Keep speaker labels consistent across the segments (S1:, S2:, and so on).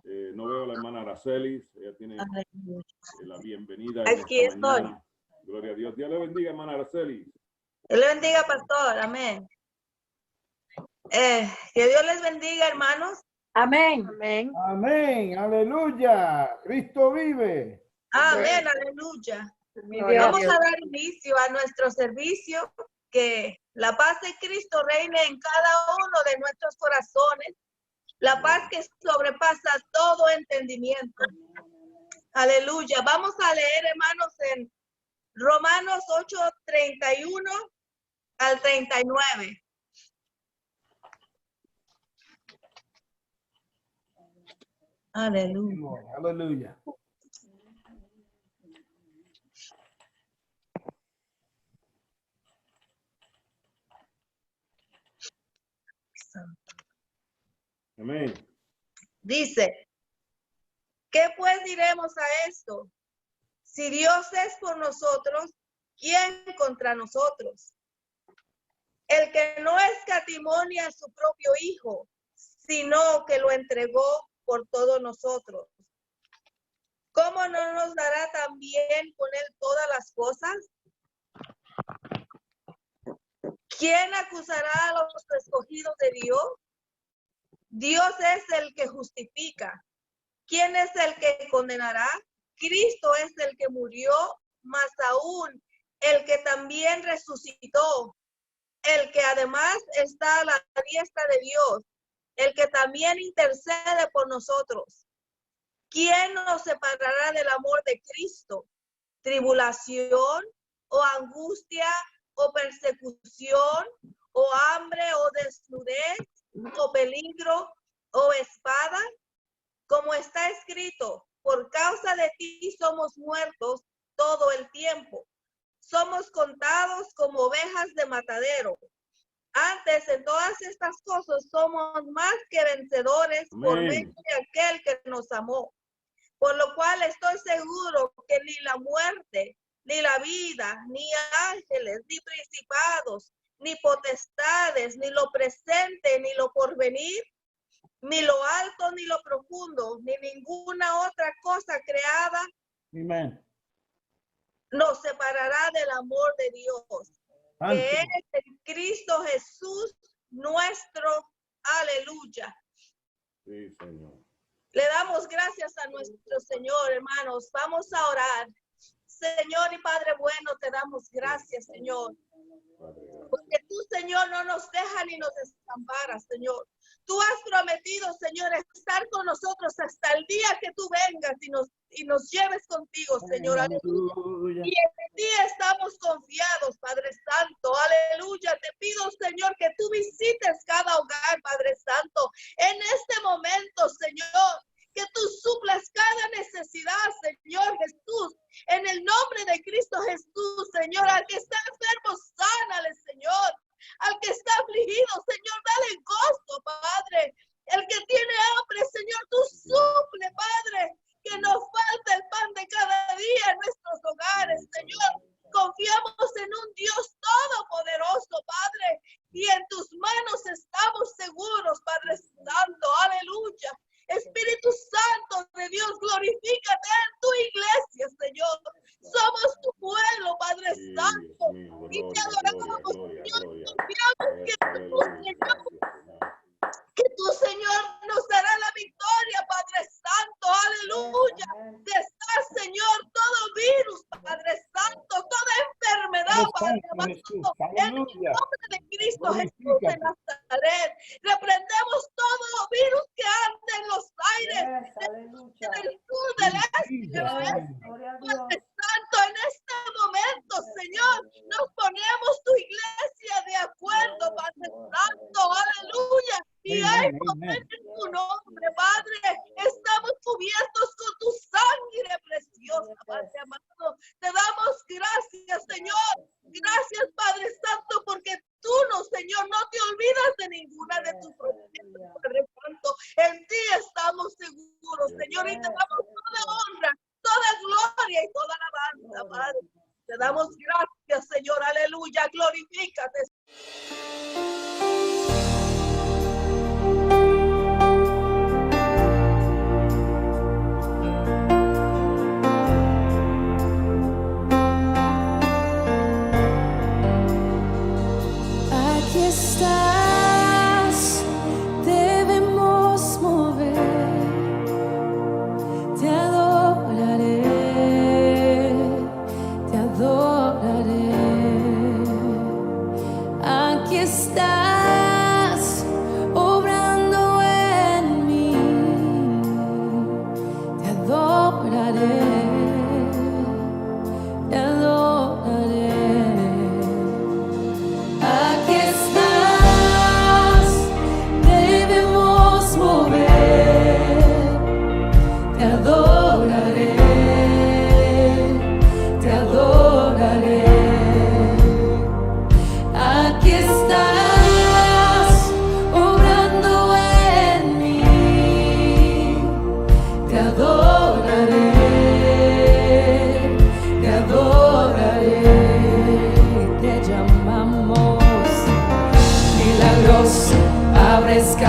S1: No veo a la hermana Araceli. Ella tiene la bienvenida
S2: Aquí
S1: en esta
S2: estoy.
S1: mañana. Gloria a Dios. Dios le bendiga, hermana Araceli.
S2: Dios le bendiga, pastor. Amén. Que Dios les bendiga, hermanos.
S3: Amén.
S4: Amén.
S5: Amén, aleluya. Cristo vive.
S2: Amén, aleluya.
S4: Gloria a
S2: Vamos
S4: Dios.
S2: a dar inicio a nuestro servicio. Que la paz de Cristo reine en cada uno de nuestros corazones. La paz que sobrepasa todo entendimiento. Aleluya. Vamos a leer, hermanos, en Romanos 8:31 al 39. Aleluya.
S5: Aleluya.
S1: Amén.
S2: Dice, ¿qué pues diremos a esto? Si Dios es por nosotros, ¿quién contra nosotros? El que no escatimonia a su propio Hijo, sino que lo entregó por todos nosotros. ¿Cómo no nos dará también con él todas las cosas? ¿Quién acusará a los escogidos de Dios? Dios es el que justifica. ¿Quién es el que condenará? Cristo es el que murió, más aún el que también resucitó, el que además está a la diestra de Dios, el que también intercede por nosotros. ¿Quién nos separará del amor de Cristo? ¿Tribulación o angustia o persecución o hambre o desnudez o peligro o espada? Como está escrito, por causa de ti somos muertos todo el tiempo. Somos contados como ovejas de matadero. Antes, en todas estas cosas, somos más que vencedores por medio de aquel que nos amó. Por lo cual estoy seguro que ni la muerte, ni la vida, ni ángeles, ni principados, ni potestades, ni lo presente, ni lo porvenir, ni lo alto, ni lo profundo, ni ninguna otra cosa creada,
S5: Amén.
S2: nos separará del amor de Dios, que es en Cristo Jesús nuestro. Aleluya.
S1: Sí, Señor.
S2: Le damos gracias a nuestro Señor, hermanos. Vamos a orar. Señor y Padre bueno, te damos gracias, Señor. Porque tú, Señor, no nos dejas ni nos desamparas, Señor. Tú has prometido, Señor, estar con nosotros hasta el día que tú vengas y nos lleves contigo, Señor. Aleluya. Y en ti estamos confiados, Padre Santo. Aleluya. Te pido, Señor, que tú visites cada hogar, Padre Santo. En este momento, Señor, que tú suplas cada necesidad, Señor Jesús. En el nombre de Cristo Jesús, Señor. Al que está enfermo, sánale, Señor. Al que está afligido, Señor, dale gozo, Padre. El que tiene hambre, Señor, tú suple, Padre, que nos falta el pan de cada día en nuestros hogares, Señor. Confiamos en un Dios todopoderoso, Padre, y en tus manos estamos seguros, Padre Santo. Aleluya. Espíritu Santo de Dios, glorifícate en tu iglesia, Señor. Somos tu pueblo, Padre Santo. Y te adoramos, Señor. Confiamos que tu Señor nos dará la victoria, Padre Santo. Aleluya. Está, Señor, todo virus, Padre Santo, toda enfermedad, Padre Santo. En el nombre de Cristo Jesús de Nazaret, reprendemos todo virus que anda en los aires, del sur, del este, Padre Santo, en este momento, Señor, nos ponemos tu iglesia de acuerdo, Padre Santo. Aleluya. Y hay poder en tu nombre, Padre. Estamos cubiertos con tu sangre preciosa, Padre amado. Te damos gracias, Señor. Gracias, Padre Santo, porque tú no, Señor, no te olvidas de ninguna de tus promesas, Padre Santo. En ti estamos seguros, Señor, y te damos toda honra, toda gloria y toda alabanza, Padre. Te damos gracias, Señor. Aleluya. Glorifícate.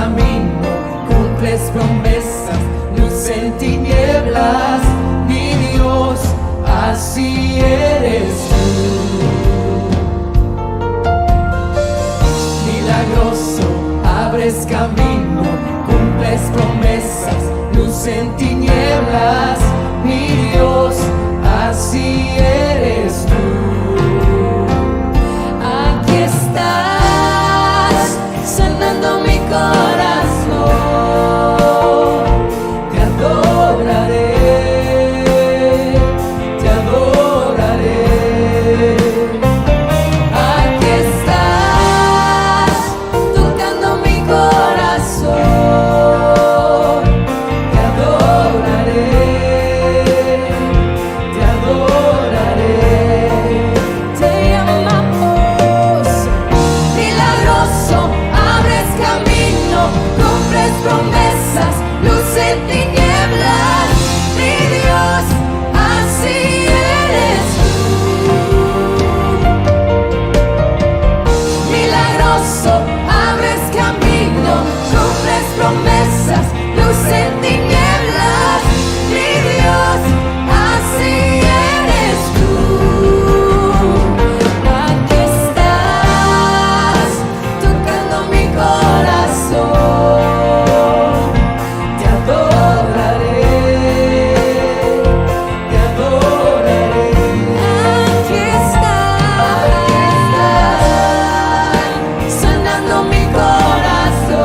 S3: camino, cumples promesas, luz en tinieblas, mi Dios, así eres tú. Milagroso, abres camino, cumples promesas, luz en tinieblas, mi Dios, así eres tú. Aquí estás, sanando mi corazón, te adoraré, te adoraré. Aquí estás, tocando mi corazón, te adoraré, te adoraré. Te amamos, milagroso, abres camino, cumples promesas, luz en tinieblas, mi Dios, así eres tú. Milagroso, abres camino, cumples promesas, luz en tinieblas, mi Dios, así eres tú. Aquí estás, tocando mi corazón, te adoraré, te adoraré. Aquí estás, sanando mi corazón,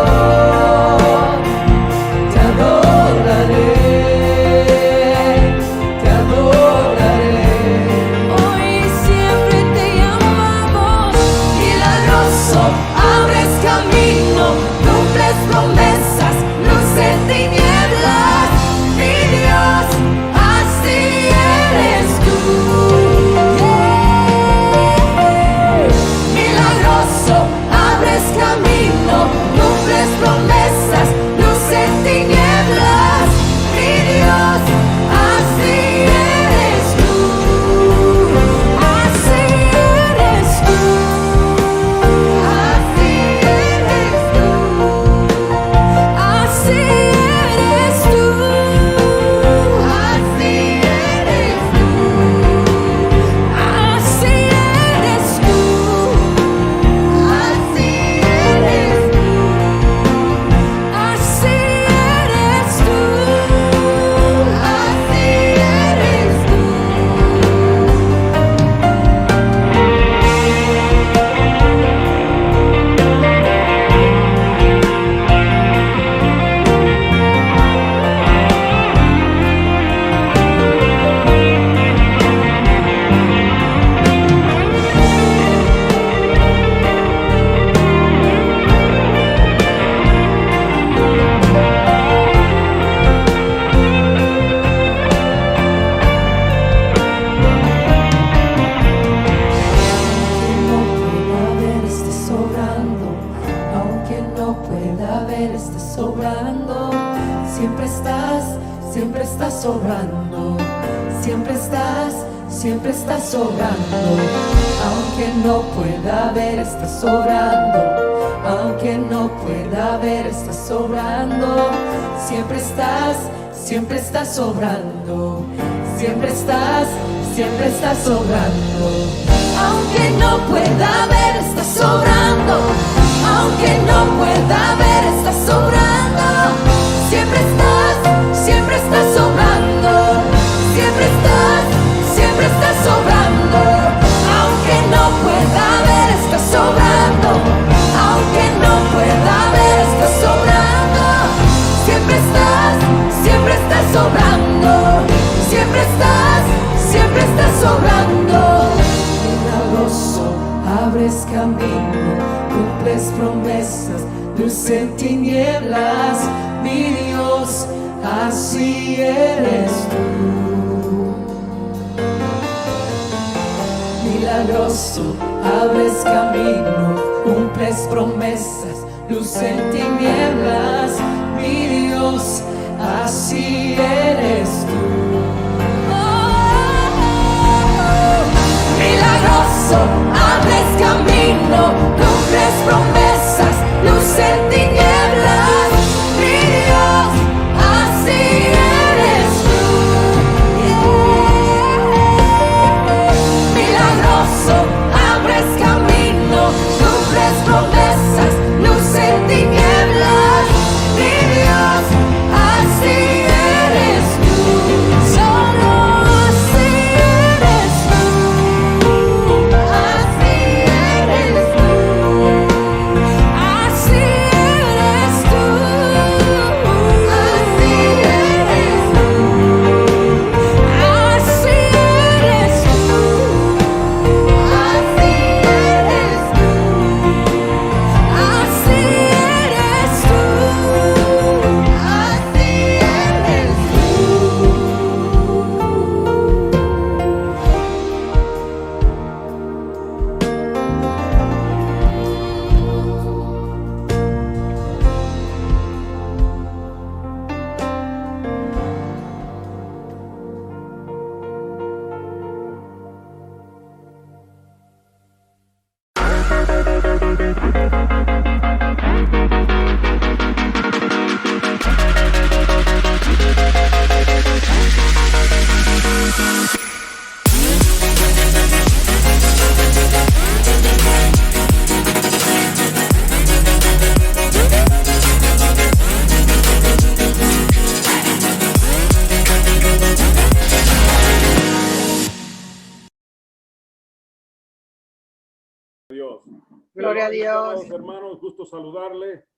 S3: te adoraré, te adoraré. Hoy siempre te amamos, milagroso, abres camino, cumples promesas, luz en tinieblas, mi Dios, así eres tú. Milagroso, abres camino, cumples promesas, luz en tinieblas, mi Dios, así eres tú, así eres tú, así eres tú, así eres tú, así eres tú, así eres tú. Así eres tú, así eres tú, así eres tú. Aunque no pueda ver, estés sobrando. Siempre estás sobrando. Siempre estás sobrando. Aunque no pueda ver, estás sobrando. Aunque no pueda ver, estás sobrando. Siempre estás sobrando. Siempre estás sobrando. Aunque no pueda ver, estás sobrando. Aunque no pueda ver, estás sobrando. Siempre estás sobrando. Siempre estás sobrando. Aunque no pueda ver, estás sobrando. Aunque no pueda ver, estás sobrando. Siempre estás sobrando. Siempre estás sobrando. Milagroso, abres camino, cumples promesas, luz en tinieblas, mi Dios, así eres tú. Milagroso, abres camino, cumples promesas, luz en tinieblas, mi Dios, así eres tú. Milagroso, abres camino, cumples promesas, luz en tinieblas.
S1: Dios.
S4: Gloria a Dios.
S1: Amados hermanos, gusto saludarles.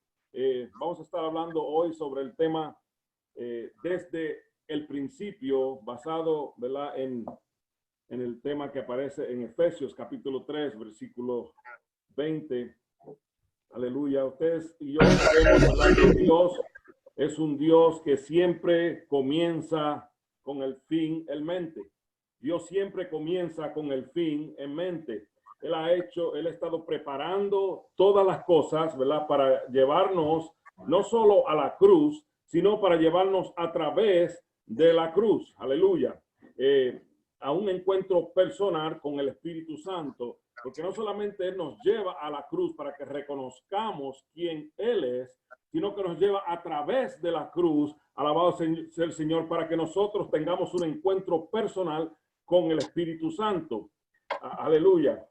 S1: Vamos a estar hablando hoy sobre el tema desde el principio, basado, ¿verdad?, en el tema que aparece en Efesios capítulo 3, versículo 20. Aleluya. Ustedes y yo sabemos, ¿verdad?, que Dios es un Dios que siempre comienza con el fin en mente. Dios siempre comienza con el fin en mente. Él ha estado preparando todas las cosas, ¿verdad?, para llevarnos no solo a la cruz, sino para llevarnos a través de la cruz. Aleluya. A un encuentro personal con el Espíritu Santo, porque no solamente Él nos lleva a la cruz para que reconozcamos quién Él es, sino que nos lleva a través de la cruz, alabado sea el Señor, para que nosotros tengamos un encuentro personal con el Espíritu Santo. Aleluya.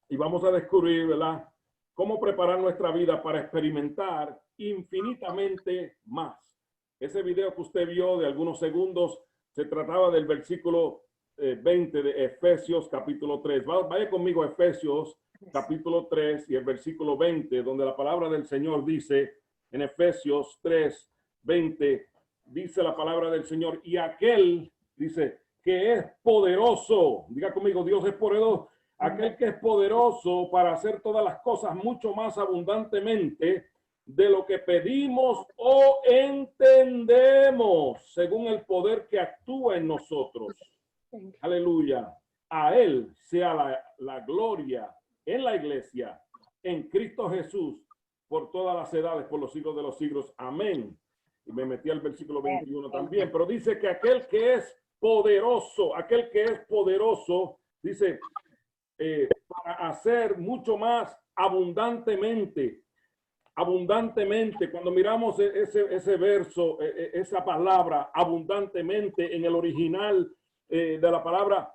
S1: Y vamos a descubrir, ¿verdad?, cómo preparar nuestra vida para experimentar infinitamente más. Ese video que usted vio de algunos segundos se trataba del versículo 20 de Efesios capítulo 3. Vaya conmigo a Efesios capítulo 3 y el versículo 20, donde la palabra del Señor dice en Efesios 3, 20, dice la palabra del Señor, y aquel, dice, que es poderoso, diga conmigo, Dios es poderoso, aquel que es poderoso para hacer todas las cosas mucho más abundantemente de lo que pedimos o entendemos, según el poder que actúa en nosotros. Aleluya. A Él sea la gloria en la iglesia, en Cristo Jesús, por todas las edades, por los siglos de los siglos. Amén. Y me metí al versículo 21 también, pero dice que aquel que es poderoso, dice, para hacer mucho más abundantemente. Cuando miramos ese verso, esa palabra abundantemente en el original de la palabra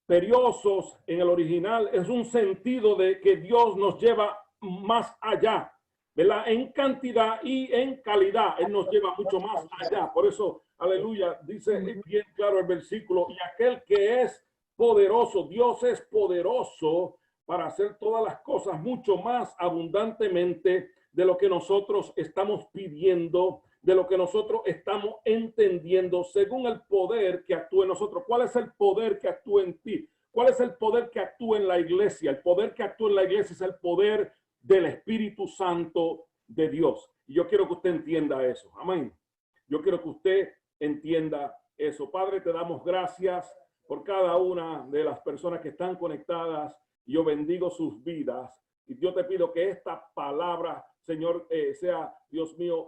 S1: periosos, en el original es un sentido de que Dios nos lleva más allá, ¿verdad? En cantidad y en calidad, Él nos lleva mucho más allá. Por eso, aleluya, dice bien claro el versículo, y aquel que es poderoso, Dios es poderoso para hacer todas las cosas mucho más abundantemente de lo que nosotros estamos pidiendo, de lo que nosotros estamos entendiendo, según el poder que actúa en nosotros. ¿Cuál es el poder que actúa en ti? ¿Cuál es el poder que actúa en la iglesia? El poder que actúa en la iglesia es el poder del Espíritu Santo de Dios. Y yo quiero que usted entienda eso. Amén. Yo quiero que usted entienda eso. Padre, te damos gracias por cada una de las personas que están conectadas. Yo bendigo sus vidas. Y yo te pido que esta palabra, Señor, sea, Dios mío,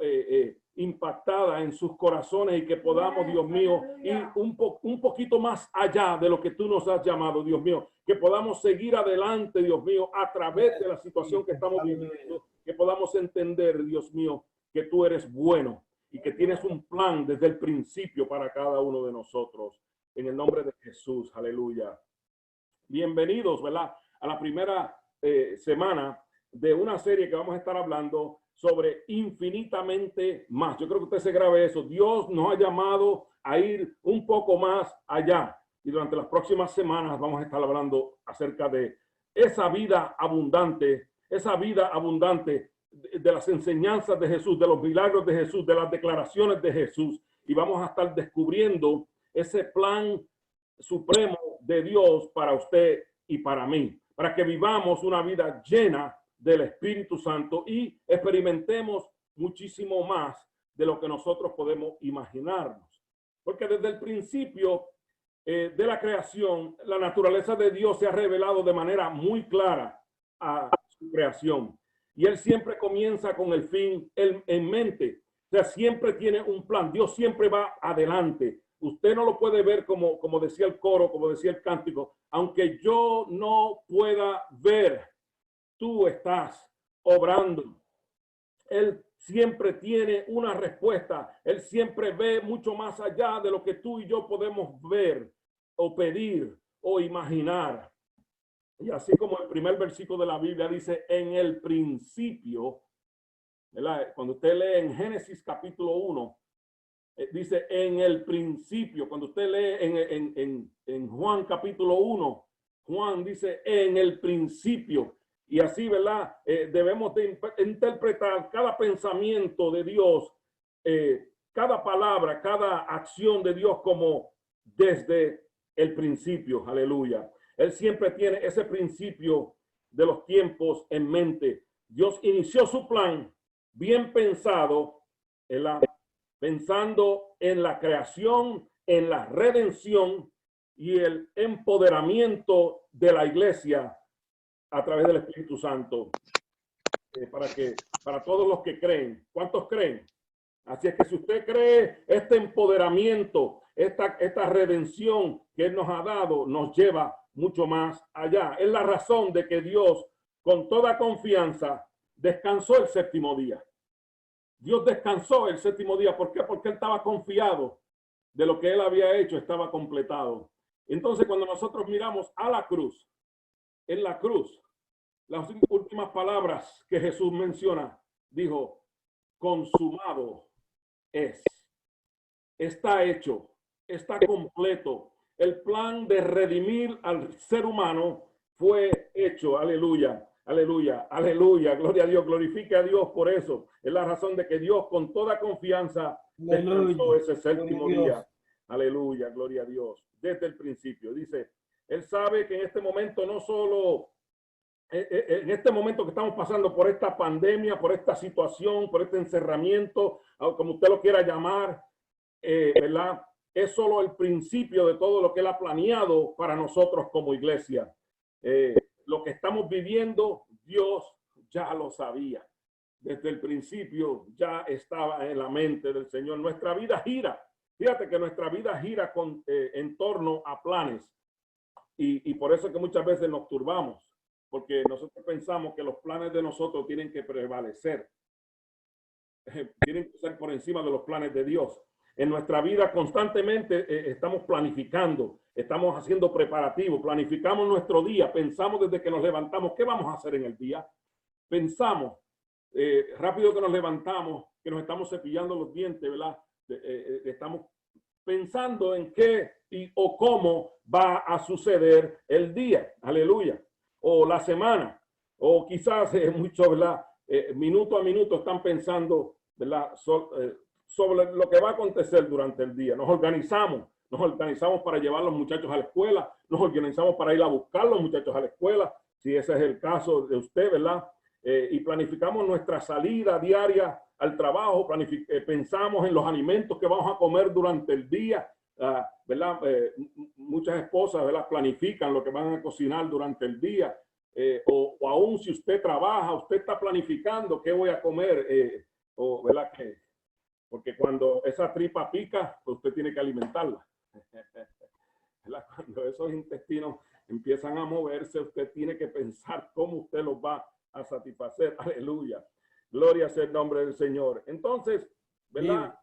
S1: impactada en sus corazones y que podamos, Dios mío, ir un poquito más allá de lo que tú nos has llamado, Dios mío. Que podamos seguir adelante, Dios mío, a través de la situación que estamos viviendo. Que podamos entender, Dios mío, que tú eres bueno y que tienes un plan desde el principio para cada uno de nosotros. En el nombre de Jesús, aleluya. Bienvenidos, ¿verdad?, a la primera semana de una serie que vamos a estar hablando sobre infinitamente más. Yo creo que usted se grabe eso. Dios nos ha llamado a ir un poco más allá. Y durante las próximas semanas vamos a estar hablando acerca de esa vida abundante de las enseñanzas de Jesús, de los milagros de Jesús, de las declaraciones de Jesús. Y vamos a estar descubriendo ese plan supremo de Dios para usted y para mí, para que vivamos una vida llena del Espíritu Santo y experimentemos muchísimo más de lo que nosotros podemos imaginarnos. Porque desde el principio de la creación, la naturaleza de Dios se ha revelado de manera muy clara a su creación. Y Él siempre comienza con el fin en mente. O sea, siempre tiene un plan. Dios siempre va adelante. Usted no lo puede ver como decía el coro, como decía el cántico. Aunque yo no pueda ver, tú estás obrando. Él siempre tiene una respuesta. Él siempre ve mucho más allá de lo que tú y yo podemos ver o pedir o imaginar. Y así como el primer versículo de la Biblia dice, en el principio, ¿verdad? Cuando usted lee en Génesis capítulo 1, dice en el principio. Cuando usted lee en Juan capítulo 1, Juan dice en el principio. Y así, ¿verdad? Debemos de interpretar cada pensamiento de Dios, cada palabra, cada acción de Dios como desde el principio. Aleluya. Él siempre tiene ese principio de los tiempos en mente. Dios inició su plan bien pensado, pensando en la creación, en la redención y el empoderamiento de la iglesia a través del Espíritu Santo, para todos los que creen. ¿Cuántos creen? Así es que si usted cree, este empoderamiento, esta redención que Él nos ha dado, nos lleva mucho más allá. Es la razón de que Dios, con toda confianza, descansó el séptimo día. Dios descansó el séptimo día. ¿Por qué? Porque Él estaba confiado de lo que Él había hecho, estaba completado. Entonces, cuando nosotros miramos a la cruz, en la cruz, las últimas palabras que Jesús menciona, dijo, consumado es, está hecho, está completo. El plan de redimir al ser humano fue hecho. Aleluya, aleluya, aleluya. Gloria a Dios, glorifique a Dios por eso. Es la razón de que Dios con toda confianza descansó ese séptimo día. Aleluya, gloria a Dios. Desde el principio, dice, Él sabe que en este momento no solo en este momento que estamos pasando por esta pandemia, por esta situación, por este encerramiento, como usted lo quiera llamar, ¿verdad? Es solo el principio de todo lo que Él ha planeado para nosotros como iglesia. Lo que estamos viviendo, Dios ya lo sabía. Desde el principio ya estaba en la mente del Señor. Nuestra vida gira. Fíjate que nuestra vida gira en torno a planes. Y por eso es que muchas veces nos turbamos. Porque nosotros pensamos que los planes de nosotros tienen que prevalecer. Tienen que ser por encima de los planes de Dios. En nuestra vida constantemente estamos planificando, estamos haciendo preparativos, planificamos nuestro día, pensamos desde que nos levantamos, ¿qué vamos a hacer en el día? Pensamos, rápido que nos levantamos, que nos estamos cepillando los dientes, ¿verdad? Estamos pensando en qué o cómo va a suceder el día. Aleluya. O la semana, o quizás muchos, ¿verdad? Minuto a minuto están pensando, ¿verdad? Sobre lo que va a acontecer durante el día. Nos organizamos para llevar a los muchachos a la escuela, nos organizamos para ir a buscar a los muchachos a la escuela, si ese es el caso de usted, ¿verdad? Y planificamos nuestra salida diaria al trabajo, pensamos en los alimentos que vamos a comer durante el día, ¿verdad? Muchas esposas, ¿verdad? Planifican lo que van a cocinar durante el día, o aún si usted trabaja, usted está planificando qué voy a comer, ¿verdad? Porque cuando esa tripa pica, pues usted tiene que alimentarla. Cuando esos intestinos empiezan a moverse, usted tiene que pensar cómo usted los va a satisfacer. Aleluya. Gloria sea el nombre del Señor. Entonces, ¿verdad?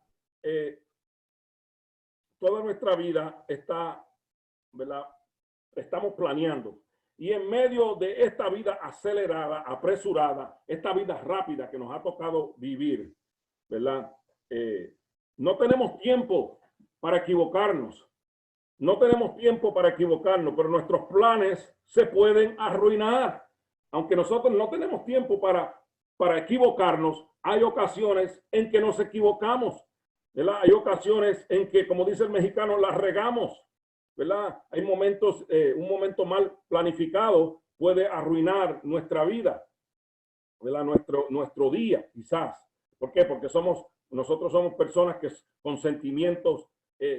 S1: Toda nuestra vida está, ¿verdad? Estamos planeando. Y en medio de esta vida acelerada, apresurada, esta vida rápida que nos ha tocado vivir, ¿verdad? No tenemos tiempo para equivocarnos. No tenemos tiempo para equivocarnos, pero nuestros planes se pueden arruinar. Aunque nosotros no tenemos tiempo para equivocarnos, hay ocasiones en que nos equivocamos, ¿verdad? Hay ocasiones en que, como dice el mexicano, la regamos, ¿verdad? Hay momentos, un momento mal planificado puede arruinar nuestra vida, ¿verdad? Nuestro día, quizás. ¿Por qué? Porque nosotros somos personas que con sentimientos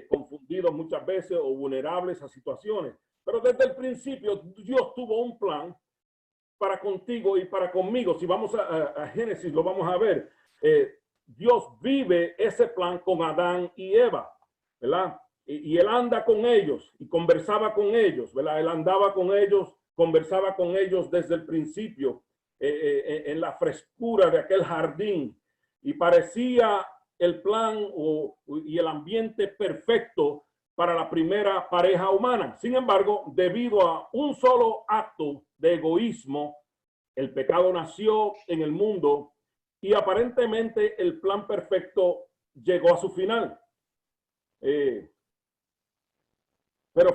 S1: confundidos muchas veces o vulnerables a situaciones. Pero desde el principio Dios tuvo un plan para contigo y para conmigo. Si vamos a Génesis, lo vamos a ver. Dios vive ese plan con Adán y Eva, ¿verdad? Y Él anda con ellos y conversaba con ellos, ¿verdad? Él andaba con ellos, conversaba con ellos desde el principio, en la frescura de aquel jardín. Y parecía el plan y el ambiente perfecto para la primera pareja humana. Sin embargo, debido a un solo acto de egoísmo, el pecado nació en el mundo y aparentemente el plan perfecto llegó a su final. Pero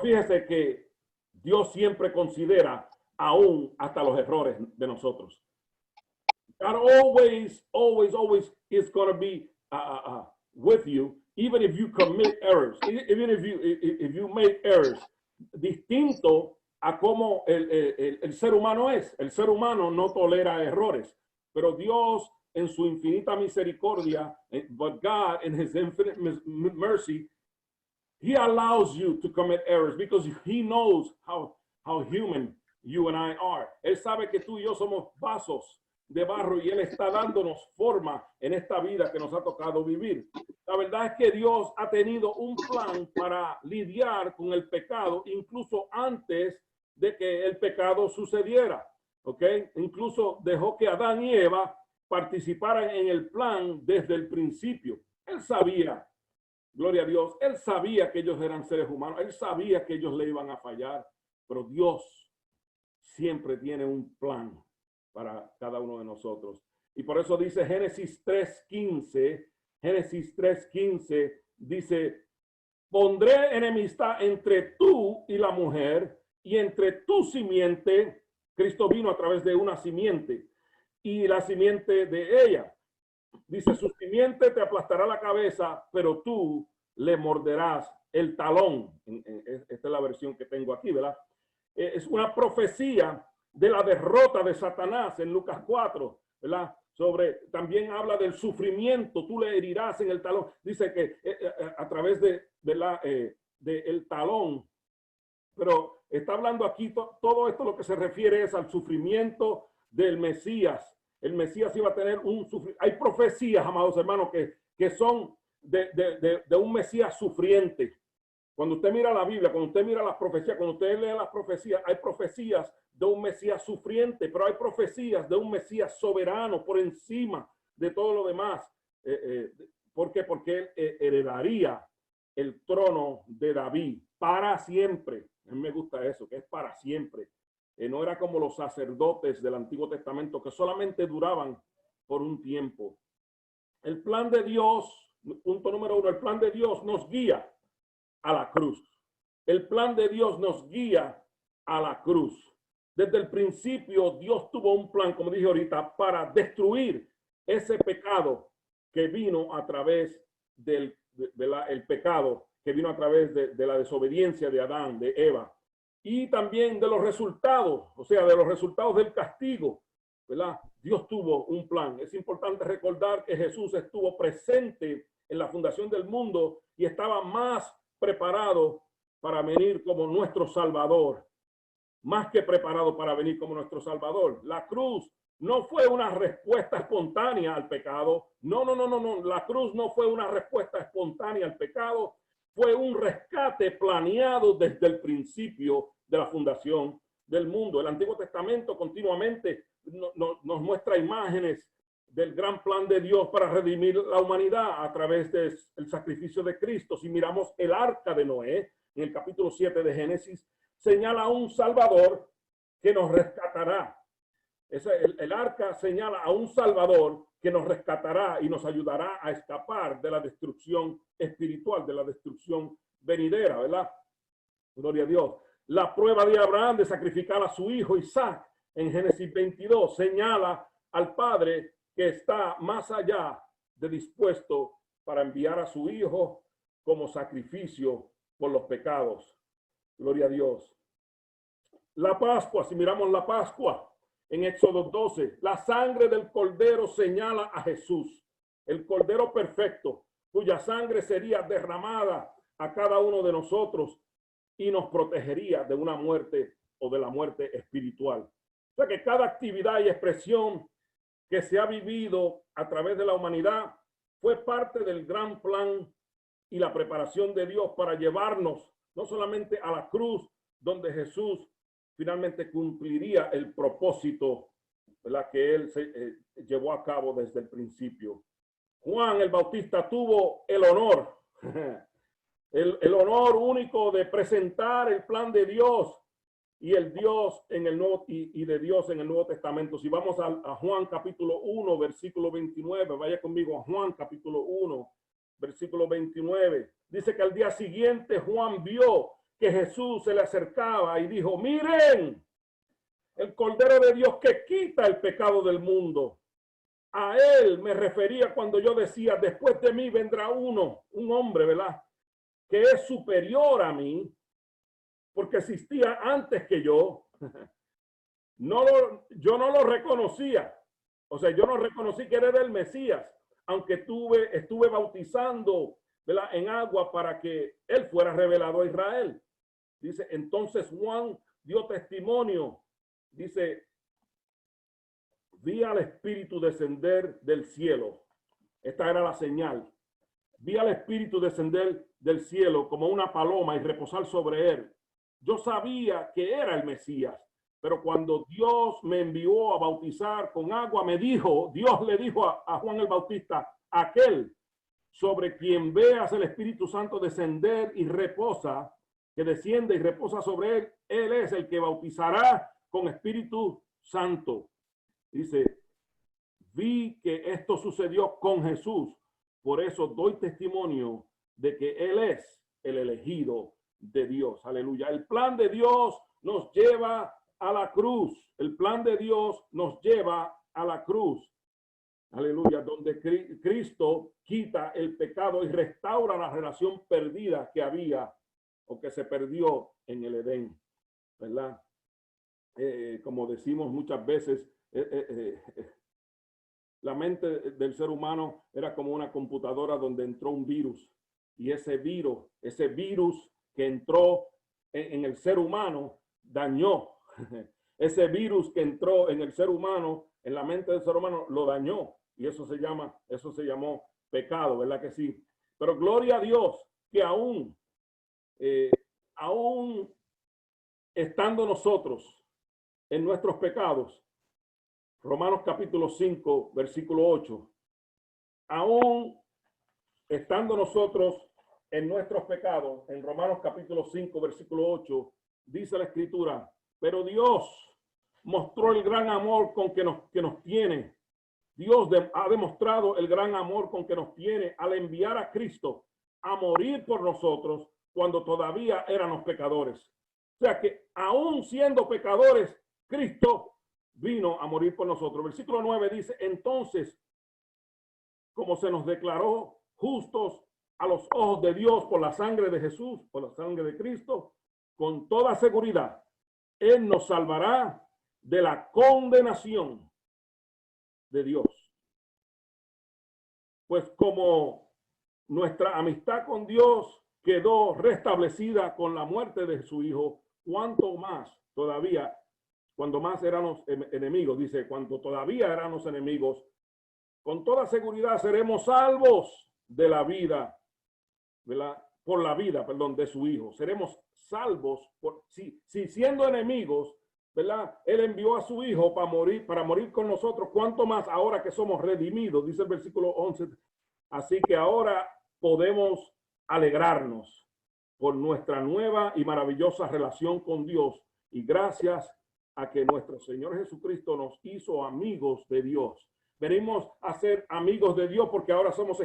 S1: fíjese que Dios siempre considera aún hasta los errores de nosotros. God always is going to be with you, even if you commit errors, even if you make errors, distinto a cómo el ser humano es. El ser humano no tolera errores, pero Dios en su infinita misericordia, but God in his infinite mercy, he allows you to commit errors because he knows how human you and I are. Él sabe que tú y yo somos vasos de barro y él está dándonos forma en esta vida que nos ha tocado vivir. La verdad es que Dios ha tenido un plan para lidiar con el pecado incluso antes de que el pecado sucediera, ¿ok? Incluso dejó que Adán y Eva participaran en el plan desde el principio. Él sabía, gloria a Dios, él sabía que ellos eran seres humanos, él sabía que ellos le iban a fallar, pero Dios siempre tiene un plan para cada uno de nosotros. Y por eso dice Génesis 3:15, dice, pondré enemistad entre tú y la mujer y entre tu simiente. Cristo vino a través de una simiente y la simiente de ella. Dice, su simiente te aplastará la cabeza, pero tú le morderás el talón. Esta es la versión que tengo aquí, ¿verdad? Es una profecía de la derrota de Satanás en Lucas 4, ¿verdad? También habla del sufrimiento, tú le herirás en el talón. Dice que a través del talón, pero está hablando aquí, todo esto lo que se refiere es al sufrimiento del Mesías. El Mesías iba a tener un sufrimiento. Hay profecías, amados hermanos, que son de un Mesías sufriente. Cuando usted mira la Biblia, cuando usted mira las profecías, cuando usted lee las profecías, hay profecías de un Mesías sufriente, pero hay profecías de un Mesías soberano por encima de todo lo demás. ¿Por qué? Porque él heredaría el trono de David para siempre. A mí me gusta eso, que es para siempre. No era como los sacerdotes del Antiguo Testamento que solamente duraban por un tiempo. El plan de Dios, punto número 1, el plan de Dios nos guía a la cruz. El plan de Dios nos guía a la cruz. Desde el principio Dios tuvo un plan, como dije ahorita, para destruir ese pecado que vino a través del pecado que vino a través de la desobediencia de Adán, de Eva, y también de los resultados, o sea, de los resultados del castigo, ¿verdad? Dios tuvo un plan. Es importante recordar que Jesús estuvo presente en la fundación del mundo y estaba más preparado para venir como nuestro Salvador, más que preparado para venir como nuestro Salvador. La cruz no fue una respuesta espontánea al pecado. No. La cruz no fue una respuesta espontánea al pecado. Fue un rescate planeado desde el principio de la fundación del mundo. El Antiguo Testamento continuamente nos muestra imágenes del gran plan de Dios para redimir la humanidad a través del sacrificio de Cristo. Si miramos el arca de Noé, en el capítulo 7 de Génesis, señala a un Salvador que nos rescatará. El arca señala a un Salvador que nos rescatará y nos ayudará a escapar de la destrucción espiritual, de la destrucción venidera, ¿verdad? Gloria a Dios. La prueba de Abraham de sacrificar a su hijo Isaac en Génesis 22 señala al Padre que está más allá de dispuesto para enviar a su hijo como sacrificio por los pecados. Gloria a Dios. La Pascua, si miramos la Pascua en Éxodo 12, la sangre del Cordero señala a Jesús, el Cordero perfecto, cuya sangre sería derramada a cada uno de nosotros y nos protegería de una muerte o de la muerte espiritual. O sea que cada actividad y expresión que se ha vivido a través de la humanidad fue parte del gran plan y la preparación de Dios para llevarnos no solamente a la cruz, donde Jesús finalmente cumpliría el propósito, ¿verdad?, que él llevó a cabo desde el principio. Juan el Bautista tuvo el honor, el honor único de presentar el plan de Dios y el Dios en el Nuevo y de Dios en el Nuevo Testamento. Si vamos a Juan capítulo 1, versículo 29, vaya conmigo a Juan capítulo 1, versículo 29. Dice que al día siguiente Juan vio que Jesús se le acercaba y dijo: miren, el Cordero de Dios que quita el pecado del mundo. A él me refería cuando yo decía, después de mí vendrá uno, un hombre, ¿verdad? Que es superior a mí, porque existía antes que yo. Yo no lo reconocía. O sea, yo no reconocí que era el Mesías, aunque estuve bautizando, ¿verdad?, en agua para que él fuera revelado a Israel. Dice, entonces Juan dio testimonio. Dice, vi al Espíritu descender del cielo. Esta era la señal. Vi al Espíritu descender del cielo como una paloma y reposar sobre él. Yo sabía que era el Mesías, pero cuando Dios me envió a bautizar con agua, Dios le dijo a Juan el Bautista, aquel sobre quien veas el Espíritu Santo descender y reposa, que desciende y reposa sobre él, él es el que bautizará con Espíritu Santo. Dice, vi que esto sucedió con Jesús, por eso doy testimonio de que él es el elegido de Dios. Aleluya. El plan de Dios nos lleva a la cruz. El plan de Dios nos lleva a la cruz. Aleluya. Donde Cristo quita el pecado y restaura la relación perdida que había o que se perdió en el Edén. ¿Verdad? Como decimos muchas veces, la mente del ser humano era como una computadora donde entró un virus. Y ese virus que entró en el ser humano, dañó. Ese virus que entró en el ser humano, en la mente del ser humano, lo dañó. Y eso se llamó pecado, ¿verdad que sí? Pero gloria a Dios que aún estando nosotros en nuestros pecados, Romanos capítulo 5, versículo 8, aún estando nosotros en nuestros pecados, en Romanos capítulo 5, versículo 8, dice la Escritura, pero Dios mostró el gran amor con que nos tiene. Dios ha demostrado el gran amor con que nos tiene al enviar a Cristo a morir por nosotros cuando todavía éramos pecadores. O sea que aún siendo pecadores, Cristo vino a morir por nosotros. Versículo 9 dice, entonces, como se nos declaró justos a los ojos de Dios por la sangre de Jesús, por la sangre de Cristo, con toda seguridad, Él nos salvará de la condenación de Dios. Pues como nuestra amistad con Dios quedó restablecida con la muerte de su Hijo, cuánto más todavía, cuando más éramos enemigos, dice, cuando todavía éramos enemigos, con toda seguridad seremos salvos de la vida, por la vida, de su Hijo. Seremos salvos si siendo enemigos, ¿verdad? Él envió a su Hijo para morir con nosotros. ¿Cuánto más ahora que somos redimidos? Dice el versículo 11. Así que ahora podemos alegrarnos por nuestra nueva y maravillosa relación con Dios y gracias a que nuestro Señor Jesucristo nos hizo amigos de Dios. Venimos a ser amigos de Dios porque ahora somos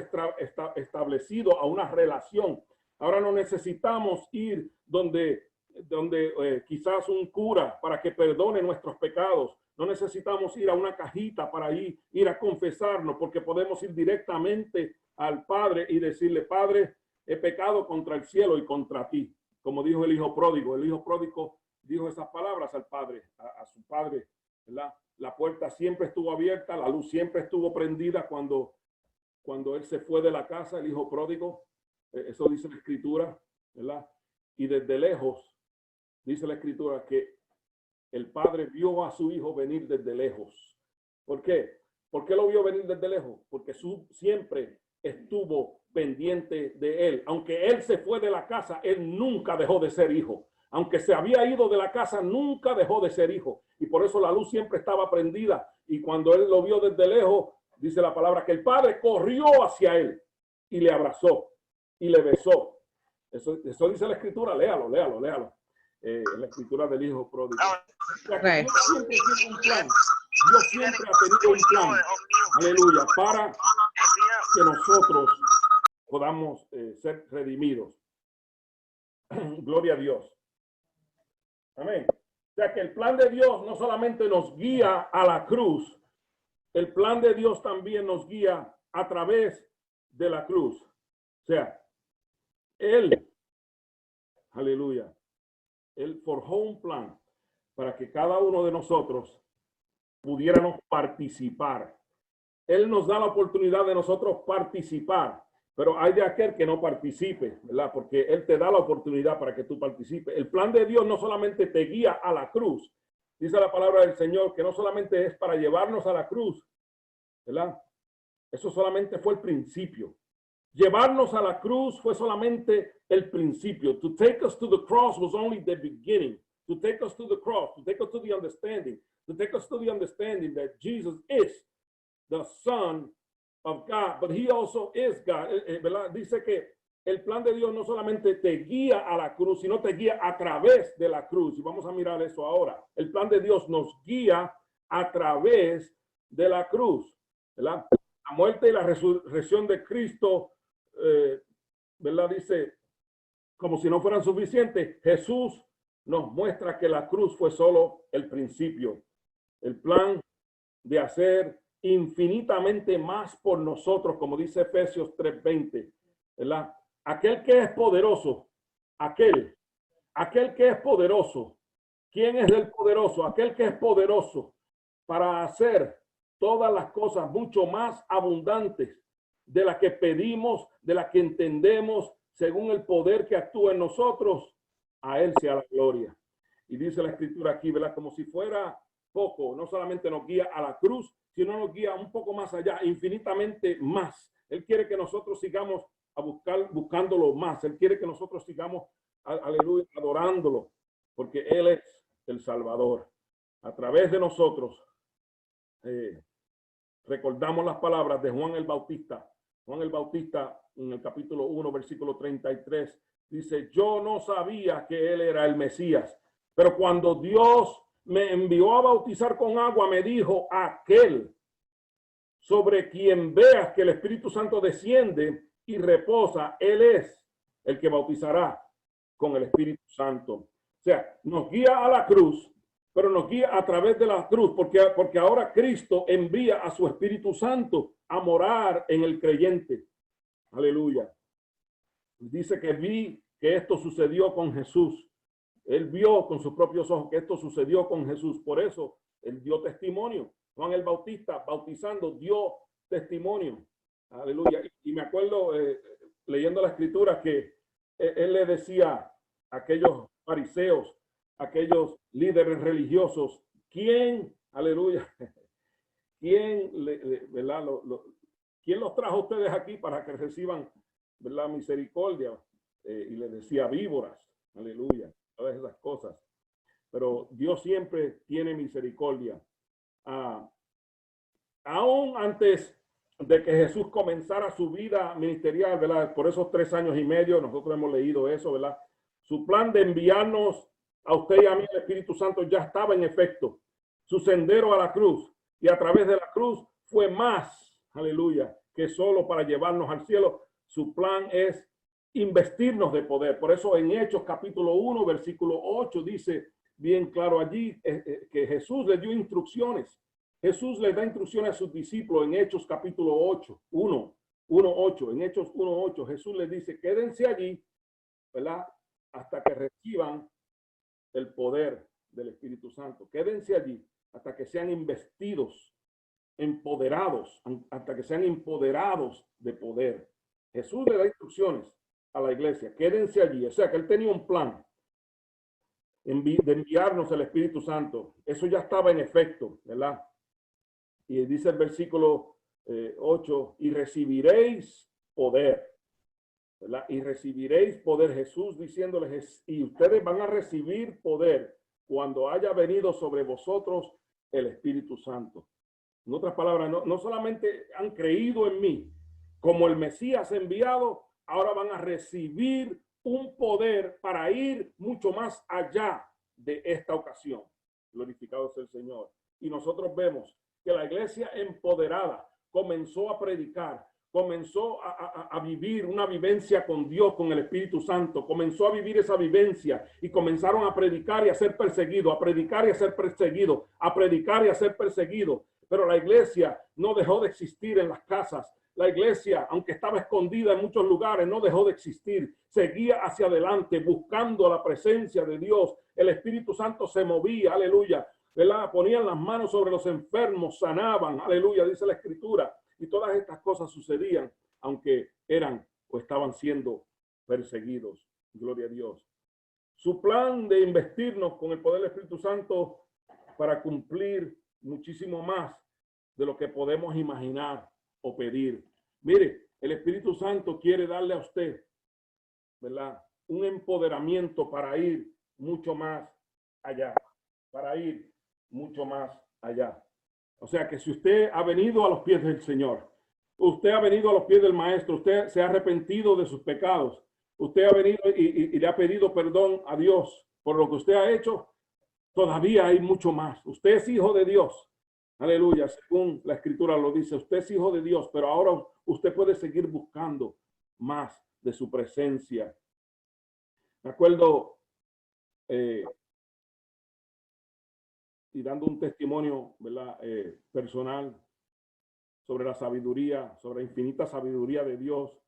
S1: establecidos a una relación. Ahora no necesitamos ir donde quizás un cura para que perdone nuestros pecados. No necesitamos ir a una cajita para ir a confesarnos, porque podemos ir directamente al Padre y decirle, Padre, he pecado contra el cielo y contra ti. Como dijo el hijo pródigo. El hijo pródigo dijo esas palabras al Padre, a su Padre, ¿verdad? La puerta siempre estuvo abierta, la luz siempre estuvo prendida cuando él se fue de la casa, el hijo pródigo. Eso dice la Escritura, ¿verdad? Y desde lejos, dice la Escritura que el Padre vio a su Hijo venir desde lejos. ¿Por qué? ¿Por qué lo vio venir desde lejos? Porque siempre estuvo pendiente de él. Aunque él se fue de la casa, él nunca dejó de ser hijo. Aunque se había ido de la casa, nunca dejó de ser hijo. Y por eso la luz siempre estaba prendida. Y cuando él lo vio desde lejos, dice la palabra que el Padre corrió hacia él y le abrazó y le besó. Eso dice la Escritura. Léalo. La Escritura del hijo pródigo. O sea, que Dios siempre tiene un plan. Dios siempre ha tenido un plan. Aleluya. Para que nosotros podamos ser redimidos. Gloria a Dios. Amén. sea que el plan de Dios no solamente nos guía a la cruz, el plan de Dios también nos guía a través de la cruz. O sea, Él, aleluya, Él forjó un plan para que cada uno de nosotros pudiéramos participar. Él nos da la oportunidad de nosotros participar, pero hay de aquel que no participe, ¿verdad? Porque Él te da la oportunidad para que tú participes. El plan de Dios no solamente te guía a la cruz, dice la palabra del Señor, que no solamente es para llevarnos a la cruz, ¿verdad? Eso solamente fue el principio. Llevarnos a la cruz fue solamente el principio. To take us to the cross was only the beginning. To take us to the cross, to take us to the understanding, that Jesus is the Son of God, but He also is God. ¿Verdad? Dice que el plan de Dios no solamente te guía a la cruz, sino te guía a través de la cruz. Y vamos a mirar eso ahora. El plan de Dios nos guía a través de la cruz, ¿verdad? La muerte y la resurrección de Cristo, ¿verdad? Dice, como si no fueran suficientes, Jesús nos muestra que la cruz fue solo el principio. El plan de hacer infinitamente más por nosotros, como dice Efesios 3:20, ¿verdad? Aquel que es poderoso, aquel que es poderoso. ¿Quién es el poderoso? Aquel que es poderoso para hacer todas las cosas mucho más abundantes de las que pedimos, de las que entendemos, según el poder que actúa en nosotros. A Él sea la gloria. Y dice la escritura aquí, ¿verdad? Como si fuera poco, no solamente nos guía a la cruz, sino nos guía un poco más allá, infinitamente más. Él quiere que nosotros sigamos buscándolo más. Él quiere que nosotros sigamos, aleluya, adorándolo, porque Él es el Salvador. A través de nosotros, recordamos las palabras de Juan el Bautista. Juan el Bautista, en el capítulo 1, versículo 33, dice: yo no sabía que Él era el Mesías, pero cuando Dios me envió a bautizar con agua, me dijo: aquel sobre quien veas que el Espíritu Santo desciende y reposa, Él es el que bautizará con el Espíritu Santo. O sea, nos guía a la cruz, pero nos guía a través de la cruz, porque ahora Cristo envía a su Espíritu Santo a morar en el creyente. Aleluya. Dice que vi que esto sucedió con Jesús. Él vio con sus propios ojos que esto sucedió con Jesús. Por eso él dio testimonio. Juan el Bautista, bautizando, dio testimonio. Aleluya. Y me acuerdo leyendo la escritura que él le decía a aquellos fariseos, aquellos líderes religiosos, ¿quién, aleluya, quién, ¿verdad? ¿Quién los trajo a ustedes aquí para que reciban, ¿verdad?, misericordia? Y les decía víboras, aleluya, todas esas cosas. Pero Dios siempre tiene misericordia. Aún antes de que Jesús comenzara su vida ministerial, ¿verdad? Por esos 3 años y medio, nosotros hemos leído eso, ¿verdad? Su plan de enviarnos a usted y a mí, el Espíritu Santo, ya estaba en efecto. Su sendero a la cruz, y a través de la cruz fue más, aleluya, que solo para llevarnos al cielo. Su plan es investirnos de poder. Por eso en Hechos capítulo 1, versículo 8 dice bien claro allí que Jesús le dio instrucciones. Jesús le da instrucciones a sus discípulos en Hechos capítulo 8, 1:8. En Hechos 1:8 Jesús les dice: quédense allí, ¿verdad?, hasta que reciban el poder del Espíritu Santo. Quédense allí hasta que sean investidos, empoderados, hasta que sean empoderados de poder. Jesús le da instrucciones a la iglesia: quédense allí. O sea que él tenía un plan de enviarnos el Espíritu Santo. Eso ya estaba en efecto, ¿verdad? Y dice el versículo 8: y recibiréis poder, ¿verdad? Y recibiréis poder. Jesús diciéndoles: y ustedes van a recibir poder cuando haya venido sobre vosotros el Espíritu Santo. En otras palabras, no solamente han creído en mí como el Mesías enviado, ahora van a recibir un poder para ir mucho más allá de esta ocasión. Glorificado sea el Señor. Y nosotros vemos que la iglesia empoderada comenzó a predicar, comenzó a vivir una vivencia con Dios, con el Espíritu Santo, comenzó a vivir esa vivencia y comenzaron a predicar y a ser perseguidos, a predicar y a ser perseguidos, a predicar y a ser perseguidos. Pero la iglesia no dejó de existir en las casas. La iglesia, aunque estaba escondida en muchos lugares, no dejó de existir. Seguía hacia adelante buscando la presencia de Dios. El Espíritu Santo se movía, aleluya, ¿verdad? Ponían las manos sobre los enfermos, sanaban, aleluya, dice la Escritura. Y todas estas cosas sucedían, aunque eran o estaban siendo perseguidos. Gloria a Dios. Su plan de investirnos con el poder del Espíritu Santo para cumplir muchísimo más de lo que podemos imaginar o pedir. Mire, el Espíritu Santo quiere darle a usted, ¿verdad?, un empoderamiento para ir mucho más allá, para ir mucho más allá. O sea que si usted ha venido a los pies del Señor, usted ha venido a los pies del Maestro, usted se ha arrepentido de sus pecados, usted ha venido y le ha pedido perdón a Dios por lo que usted ha hecho, todavía hay mucho más. Usted es hijo de Dios. Aleluya, según la Escritura lo dice, usted es hijo de Dios, pero ahora usted puede seguir buscando más de su presencia. Me acuerdo y dando un testimonio, ¿verdad?, personal sobre la sabiduría, sobre la infinita sabiduría de Dios.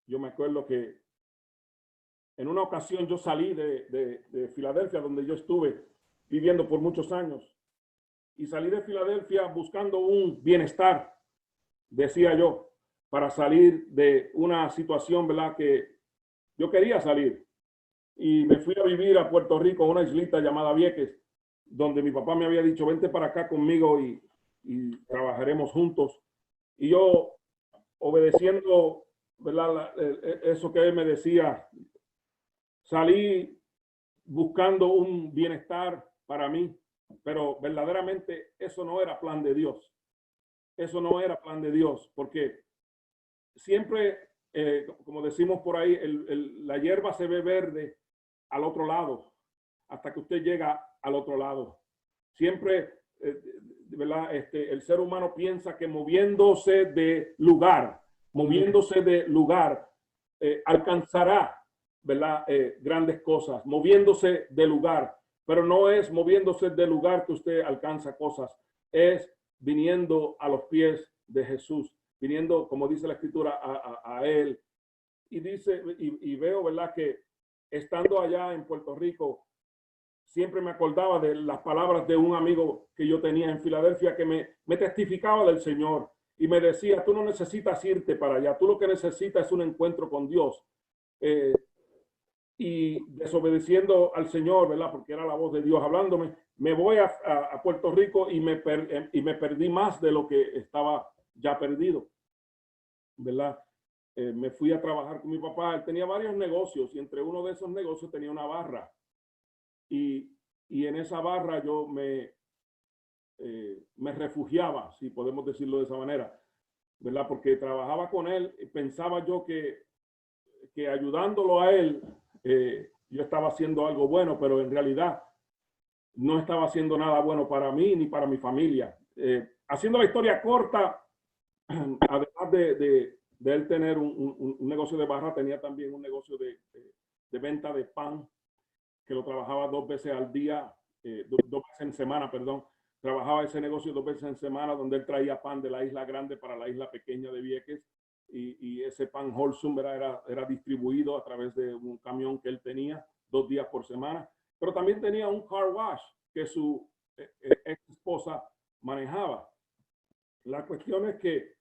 S1: Yo me acuerdo que en una ocasión yo salí de Filadelfia, donde yo estuve viviendo por muchos años, y salí de Filadelfia buscando un bienestar, decía yo, para salir de una situación, ¿verdad?, que yo quería salir. Y me fui a vivir a Puerto Rico, una islita llamada Vieques, donde mi papá me había dicho, vente para acá conmigo y trabajaremos juntos. Y yo, obedeciendo, ¿verdad?, eso que él me decía, salí buscando un bienestar para mí, pero verdaderamente eso no era plan de Dios. Eso no era plan de Dios, porque siempre, como decimos por ahí, la hierba se ve verde al otro lado, hasta que usted llega al otro lado. Siempre, ¿verdad?, el ser humano piensa que moviéndose de lugar, alcanzará, ¿verdad?, grandes cosas, moviéndose de lugar, pero no es moviéndose de lugar que usted alcanza cosas, es viniendo a los pies de Jesús, viniendo, como dice la Escritura, a Él. Y dice, y veo, ¿verdad?, que estando allá en Puerto Rico, siempre me acordaba de las palabras de un amigo que yo tenía en Filadelfia que me testificaba del Señor y me decía, tú no necesitas irte para allá, tú lo que necesitas es un encuentro con Dios. Y desobedeciendo al Señor, ¿verdad?, porque era la voz de Dios hablándome, me voy a Puerto Rico y me perdí más de lo que estaba ya perdido, ¿verdad? Me fui a trabajar con mi papá. Él tenía varios negocios y entre uno de esos negocios tenía una barra. Y en esa barra yo me refugiaba, si podemos decirlo de esa manera, ¿verdad? Porque trabajaba con él y pensaba yo que ayudándolo a él, yo estaba haciendo algo bueno, pero en realidad no estaba haciendo nada bueno para mí ni para mi familia. Haciendo la historia corta, además de él tener un negocio de barra, tenía también un negocio de venta de pan, que lo trabajaba 2 veces al día, 2 veces en semana, perdón. Trabajaba ese negocio 2 veces en semana, donde él traía pan de la isla grande para la isla pequeña de Vieques. Y ese pan wholesome era distribuido a través de un camión que él tenía 2 días por semana. Pero también tenía un car wash que su ex esposa manejaba. La cuestión es que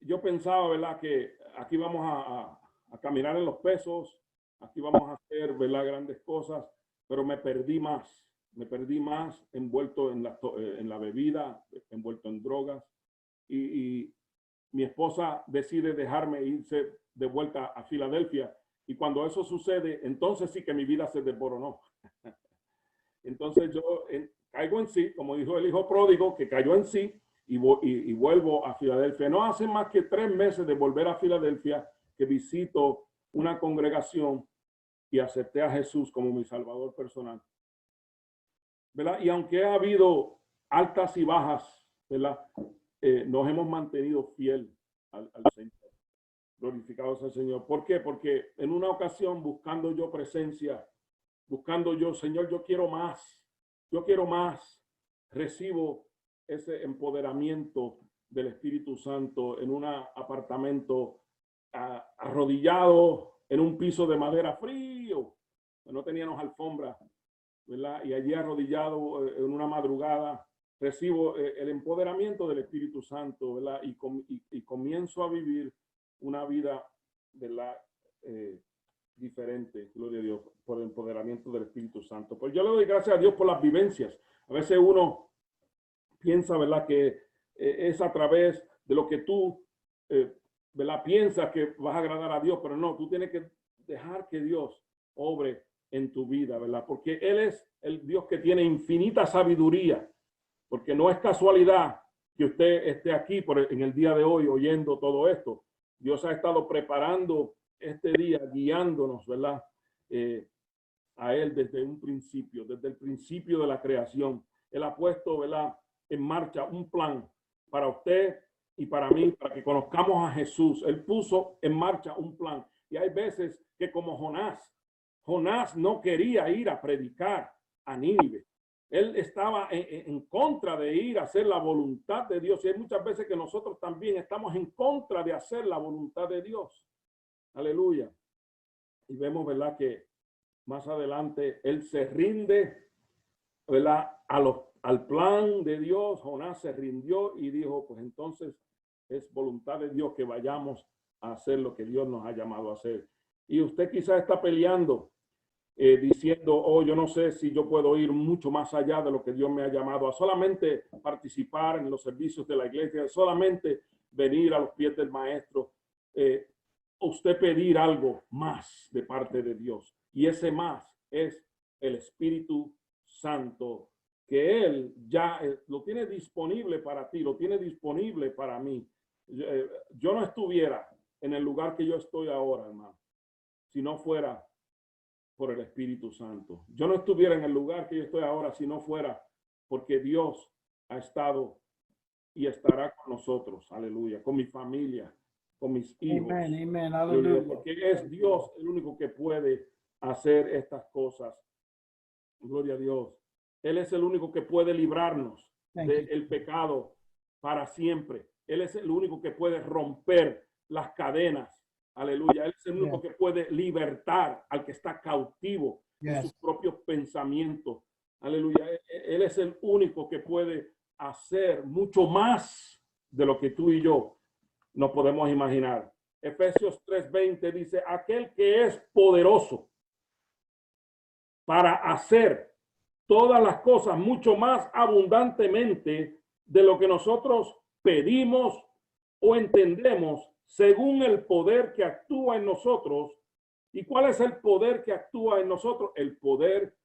S1: yo pensaba, ¿verdad?, que aquí vamos a caminar en los pesos, aquí vamos a hacer, ¿verdad?, grandes cosas, pero me perdí más envuelto en la bebida, envuelto en drogas. Y mi esposa decide dejarme irse de vuelta a Filadelfia. Y cuando eso sucede, entonces sí que mi vida se desboronó. Entonces yo caigo en sí, como dijo el hijo pródigo, que cayó en sí y vuelvo a Filadelfia. No hace más que 3 meses de volver a Filadelfia que visito una congregación y acepté a Jesús como mi Salvador personal, ¿verdad? Y aunque ha habido altas y bajas, ¿verdad?, nos hemos mantenido fiel al Señor. Glorificados al Señor. ¿Por qué? Porque en una ocasión, buscando yo presencia, buscando yo, Señor, yo quiero más, recibo ese empoderamiento del Espíritu Santo en un apartamento arrodillado en un piso de madera frío, no teníamos alfombra, ¿verdad? Y allí arrodillado en una madrugada, recibo el empoderamiento del Espíritu Santo, ¿verdad? Y comienzo a vivir una vida, ¿verdad? Diferente, gloria a Dios, por el empoderamiento del Espíritu Santo. Pues yo le doy gracias a Dios por las vivencias. A veces uno piensa, ¿verdad?, que es a través de lo que tú, ¿verdad?, piensas que vas a agradar a Dios, pero no, tú tienes que dejar que Dios obre en tu vida, ¿verdad? Porque Él es el Dios que tiene infinita sabiduría, porque no es casualidad que usted esté aquí en el día de hoy oyendo todo esto. Dios ha estado preparando este día, guiándonos, ¿verdad? A Él desde un principio, desde el principio de la creación. Él ha puesto, ¿verdad?, en marcha un plan para usted y para mí, para que conozcamos a Jesús. Él puso en marcha un plan. Y hay veces que como Jonás no quería ir a predicar a Nínive. Él estaba en contra de ir a hacer la voluntad de Dios. Y hay muchas veces que nosotros también estamos en contra de hacer la voluntad de Dios. Aleluya. Y vemos, ¿verdad?, que más adelante él se rinde, ¿verdad?, al plan de Dios. Jonás se rindió y dijo, pues entonces es voluntad de Dios que vayamos a hacer lo que Dios nos ha llamado a hacer. Y usted quizás está peleando, diciendo, oh, yo no sé si yo puedo ir mucho más allá de lo que Dios me ha llamado a solamente participar en los servicios de la iglesia, solamente venir a los pies del maestro. Usted pedir algo más de parte de Dios. Y ese más es el Espíritu Santo, que Él ya lo tiene disponible para ti, lo tiene disponible para mí. Yo no estuviera en el lugar que yo estoy ahora, hermano, si no fuera por el Espíritu Santo. Yo no estuviera en el lugar que yo estoy ahora si no fuera porque Dios ha estado y estará con nosotros. Aleluya. Con mi familia, con mis hijos.
S5: Amén, aleluya.
S1: Porque es Dios el único que puede hacer estas cosas. Gloria a Dios. Él es el único que puede librarnos del pecado para siempre. Él es el único que puede romper las cadenas. Aleluya. Él es el único que puede libertar al que está cautivo en sus propios pensamientos. Aleluya. Él es el único que puede hacer mucho más de lo que tú y yo no podemos imaginar. Efesios 3:20 dice, aquel que es poderoso para hacer todas las cosas mucho más abundantemente de lo que nosotros pedimos o entendemos, según el poder que actúa en nosotros. ¿Y cuál es el poder que actúa en nosotros? El poder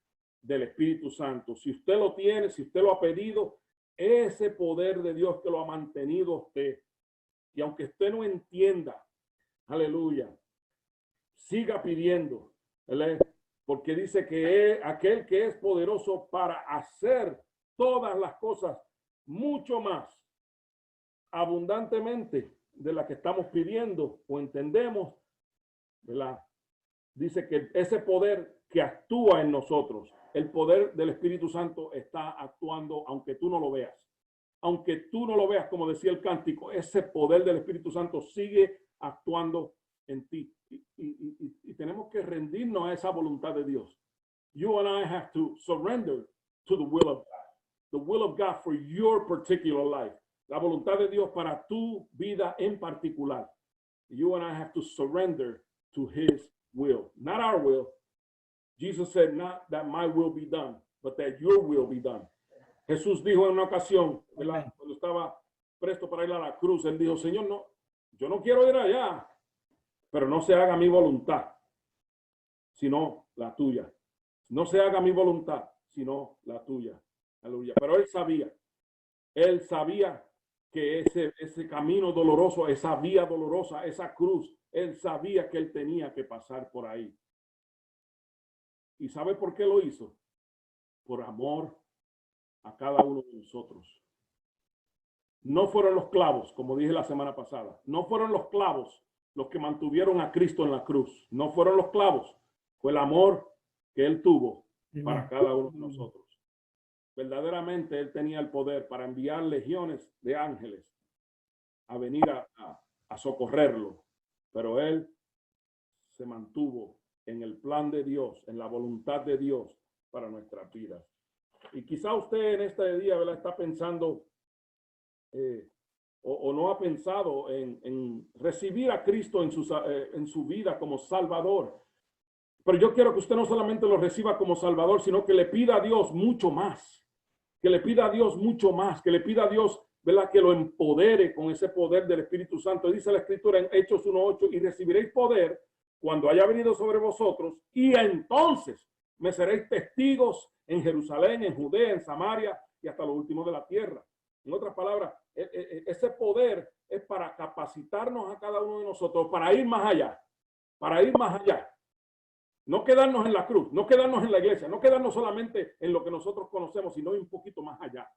S1: del Espíritu Santo. Si usted lo tiene, si usted lo ha pedido, ese poder de Dios que lo ha mantenido usted. Y aunque usted no entienda, aleluya, siga pidiendo, ¿verdad? Porque dice que aquel que es poderoso para hacer todas las cosas mucho más abundantemente de la que estamos pidiendo o entendemos, ¿verdad? Dice que ese poder que actúa en nosotros, el poder del Espíritu Santo está actuando aunque tú no lo veas. Aunque tú no lo veas, como decía el cántico, ese poder del Espíritu Santo sigue actuando en ti. Y tenemos que rendirnos a esa voluntad de Dios. You and I have to surrender to the will of God. The will of God for your particular life. La voluntad de Dios para tu vida en particular. You and I have to surrender to His will, not our will. Jesus said, not that my will be done, but that your will be done. Jesús dijo en una ocasión, ¿verdad?, cuando estaba presto para ir a la cruz, él dijo, Señor, no, yo no quiero ir allá, pero no se haga mi voluntad, sino la tuya. No se haga mi voluntad, sino la tuya. Aleluya. Pero él sabía que ese camino doloroso, esa vía dolorosa, esa cruz, él sabía que él tenía que pasar por ahí. ¿Y sabe por qué lo hizo? Por amor a cada uno de nosotros. No fueron los clavos, como dije la semana pasada. No fueron los clavos los que mantuvieron a Cristo en la cruz. No fueron los clavos. Fue el amor que él tuvo para cada uno de nosotros. Verdaderamente él tenía el poder para enviar legiones de ángeles a venir a socorrerlo. Pero él se mantuvo en el plan de Dios, en la voluntad de Dios para nuestras vidas. Y quizá usted en este día, ¿verdad?, está pensando o no ha pensado en recibir a Cristo en su vida como Salvador. Pero yo quiero que usted no solamente lo reciba como Salvador, sino que le pida a Dios mucho más. Que le pida a Dios mucho más. Que le pida a Dios, ¿verdad?, que lo empodere con ese poder del Espíritu Santo. Dice la Escritura en Hechos 1:8, y recibiréis poder cuando haya venido sobre vosotros, y entonces me seréis testigos en Jerusalén, en Judea, en Samaria y hasta lo último de la tierra. En otras palabras, ese poder es para capacitarnos a cada uno de nosotros, para ir más allá, para ir más allá. No quedarnos en la cruz, no quedarnos en la iglesia, no quedarnos solamente en lo que nosotros conocemos, sino un poquito más allá.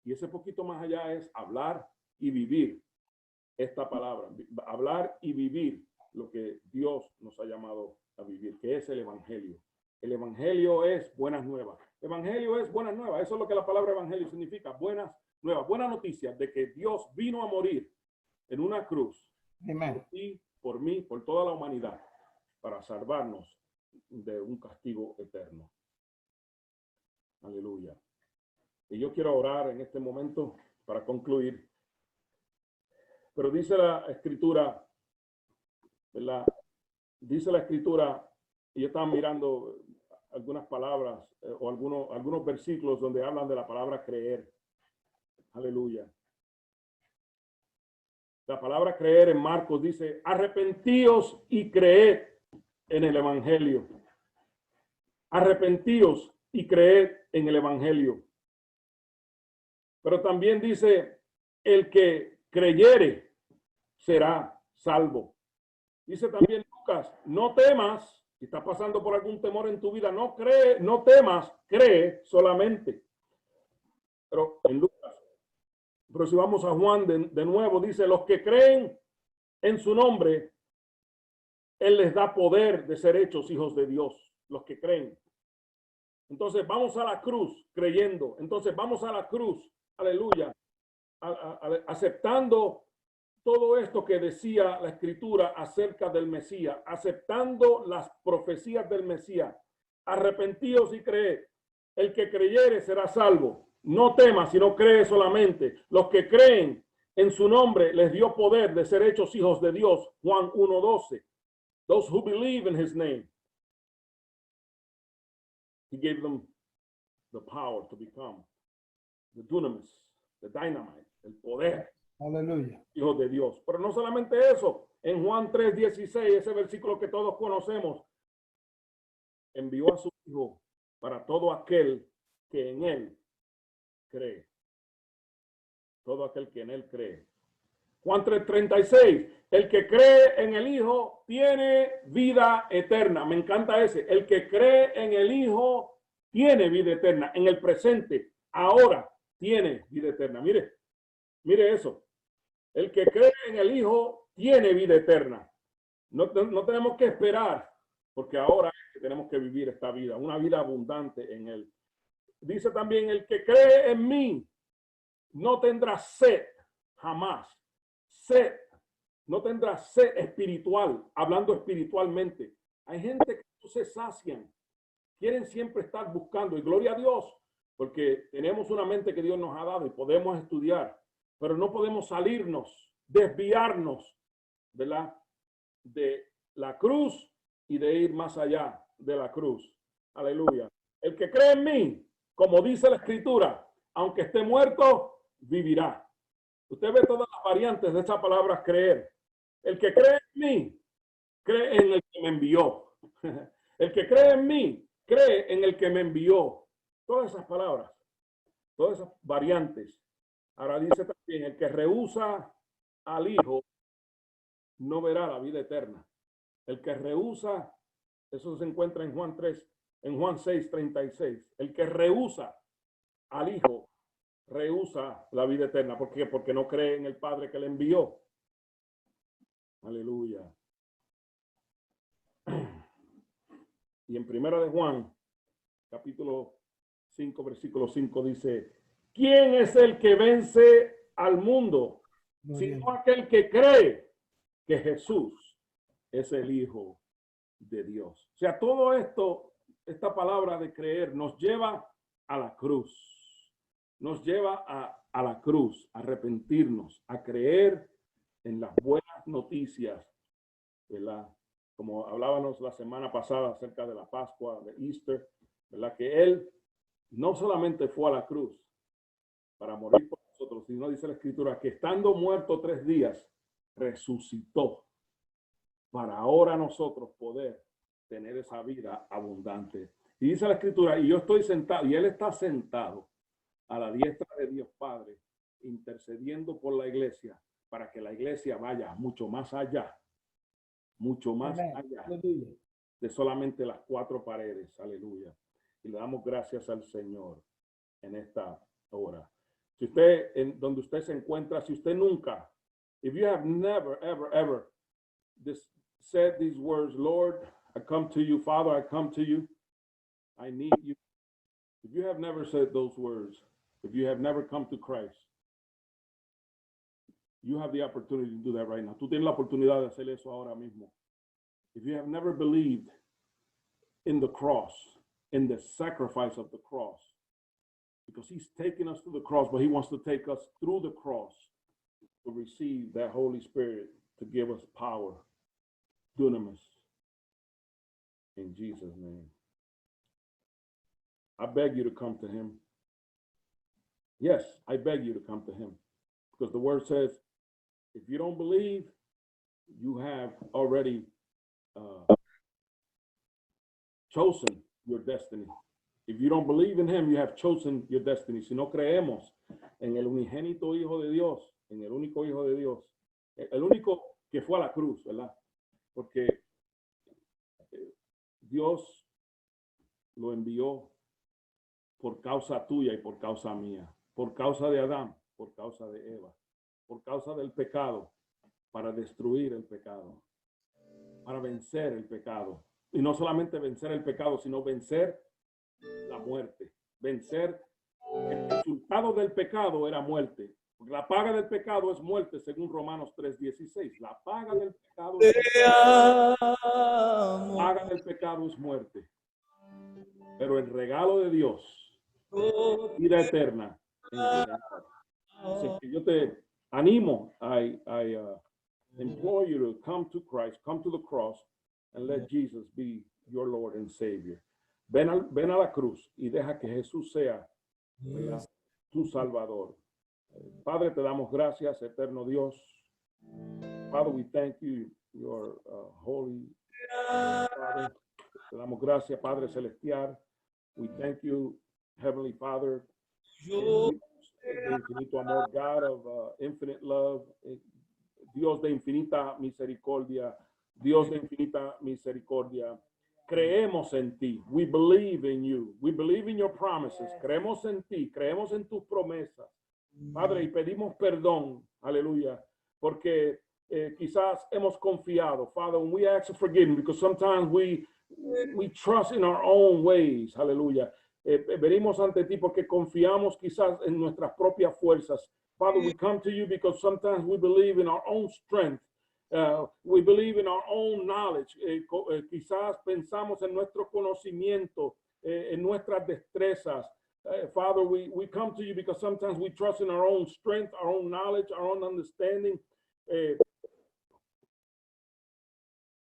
S1: Y ese poquito más allá es hablar y vivir esta palabra, hablar y vivir lo que Dios nos ha llamado a vivir, que es el evangelio. El evangelio es buenas nuevas. Evangelio es buenas nuevas. Eso es lo que la palabra evangelio significa. Buenas nuevas, buena noticia de que Dios vino a morir en una cruz.
S5: Amén.
S1: Por ti, por mí, por toda la humanidad, para salvarnos de un castigo eterno. Aleluya. Y yo quiero orar en este momento para concluir. Pero dice la Escritura, ¿verdad? Dice la Escritura, y yo estaba mirando algunas palabras o algunos versículos donde hablan de la palabra creer. Aleluya. La palabra creer en Marcos dice, arrepentíos y creed en el evangelio. Arrepentíos y creed en el evangelio. Pero también dice, el que creyere será salvo. Dice también Lucas, no temas, si estás pasando por algún temor en tu vida, no temas, cree solamente. Pero en Lucas, pero si vamos a Juan de nuevo, dice, los que creen en su nombre, él les da poder de ser hechos hijos de Dios, los que creen. Entonces vamos a la cruz creyendo, entonces vamos a la cruz, aleluya, aceptando todo esto que decía la Escritura acerca del Mesías, aceptando las profecías del Mesías. Arrepentíos y creed. El que creyere será salvo. No temas, sino cree solamente. Los que creen en su nombre les dio poder de ser hechos hijos de Dios. Juan 1:12. Those who believe in his name, he gave them the power to become the dunamis, the dynamite, el poder.
S5: Aleluya.
S1: Hijos de Dios. Pero no solamente eso, en Juan 3:16, ese versículo que todos conocemos, envió a su Hijo para todo aquel que en él cree. Todo aquel que en él cree. Juan 3:36, el que cree en el Hijo tiene vida eterna. Me encanta ese. El que cree en el Hijo tiene vida eterna. En el presente, ahora tiene vida eterna. Mire eso. El que cree en el Hijo tiene vida eterna. No tenemos que esperar, porque ahora es que tenemos que vivir esta vida, una vida abundante en Él. Dice también, el que cree en mí no tendrá sed jamás. Sed, no tendrá sed espiritual, hablando espiritualmente. Hay gente que no se sacian, quieren siempre estar buscando, y gloria a Dios, porque tenemos una mente que Dios nos ha dado y podemos estudiar. Pero no podemos salirnos, desviarnos, ¿verdad?, de la cruz y de ir más allá de la cruz. Aleluya. El que cree en mí, como dice la Escritura, aunque esté muerto, vivirá. Usted ve todas las variantes de esa palabra creer. El que cree en mí, cree en el que me envió. El que cree en mí, cree en el que me envió. Todas esas palabras, todas esas variantes. Ahora dice también, el que rehúsa al Hijo no verá la vida eterna. El que rehúsa, eso se encuentra en Juan 6:36. El que rehúsa al Hijo rehúsa la vida eterna. ¿Por qué? Porque no cree en el Padre que le envió. Aleluya. Y en Primera de Juan, capítulo 5, versículo 5 dice, ¿quién es el que vence al mundo? Sino aquel que cree que Jesús es el Hijo de Dios. O sea, todo esto, esta palabra de creer nos lleva a la cruz. Nos lleva a la cruz, a arrepentirnos, a creer en las buenas noticias, ¿verdad? Como hablábamos la semana pasada acerca de la Pascua, de Easter, ¿verdad? Que Él no solamente fue a la cruz para morir por nosotros, sino dice la Escritura que estando muerto 3 días, resucitó para ahora nosotros poder tener esa vida abundante. Y dice la Escritura, y yo estoy sentado, y Él está sentado a la diestra de Dios Padre, intercediendo por la iglesia, para que la iglesia vaya mucho más allá de solamente las 4 paredes. Aleluya. Y le damos gracias al Señor en esta hora. Si usted, en donde usted se encuentra, si usted nunca, if you have never, ever said these words, Lord, I come to you, Father, I come to you, I need you. If you have never said those words, if you have never come to Christ, you have the opportunity to do that right now. Tú tienes la oportunidad de hacer eso ahora mismo. If you have never believed in the cross, in the sacrifice of the cross, because he's taken us to the cross, but he wants to take us through the cross to receive that Holy Spirit to give us power, dunamis, in Jesus' name. I beg you to come to him. Yes, I beg you to come to him, because the word says, if you don't believe, you have already chosen your destiny. If you don't believe in him, you have chosen your destiny. Si no creemos en el unigénito Hijo de Dios, en el único Hijo de Dios, el único que fue a la cruz, ¿verdad? Porque Dios lo envió por causa tuya y por causa mía, por causa de Adán, por causa de Eva, por causa del pecado, para destruir el pecado, para vencer el pecado. Y no solamente vencer el pecado, sino vencer la muerte. Vencer el resultado del pecado era muerte. Porque la paga del pecado es muerte, según Romanos 3:16. La paga del pecado es muerte. La paga del pecado es muerte. Pero el regalo de Dios, vida eterna en el Señor. Así que yo te animo, I implore you to come to Christ, come to the cross, and let Jesus be your Lord and Savior. Ven a la cruz y deja que Jesús sea, ¿verdad?, tu Salvador. Padre, te damos gracias, eterno Dios. Father, we thank you, your holy Father. Te damos gracias, Padre Celestial. We thank you, Heavenly Father, de infinito amor, God of infinite love, Dios de infinita misericordia, Dios de infinita misericordia. Creemos en ti. We believe in you. We believe in your promises. Creemos en ti. Creemos en tus promesas. Padre, y pedimos perdón. Aleluya. Porque quizás hemos confiado. Father, when we ask for forgiveness, because sometimes we trust in our own ways. Aleluya. Venimos ante ti porque confiamos quizás en nuestras propias fuerzas. Father, we come to you because sometimes we believe in our own strength. We believe in our own knowledge. Quizás pensamos en nuestro conocimiento, en nuestras destrezas. Father, we come to you because sometimes we trust in our own strength, our own knowledge, our own understanding.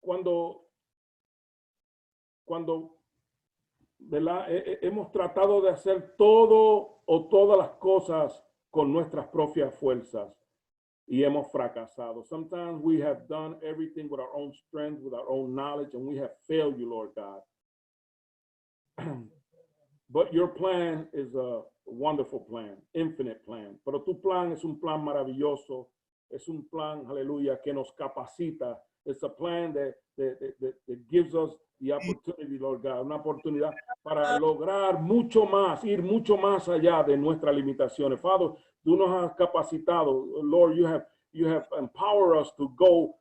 S1: Cuando ¿verdad?, hemos tratado de hacer todo o todas las cosas con nuestras propias fuerzas y hemos fracasado. Sometimes we have done everything with our own strength, with our own knowledge, and we have failed you, Lord God. But your plan is a wonderful plan, infinite plan. Pero tu plan es un plan maravilloso, es un plan, aleluya, que nos capacita, it's a plan that gives us the opportunity, Lord God, una oportunidad para lograr mucho más, ir mucho más allá de nuestras limitaciones. Father, tú nos has capacitado, Lord, you have empowered us to go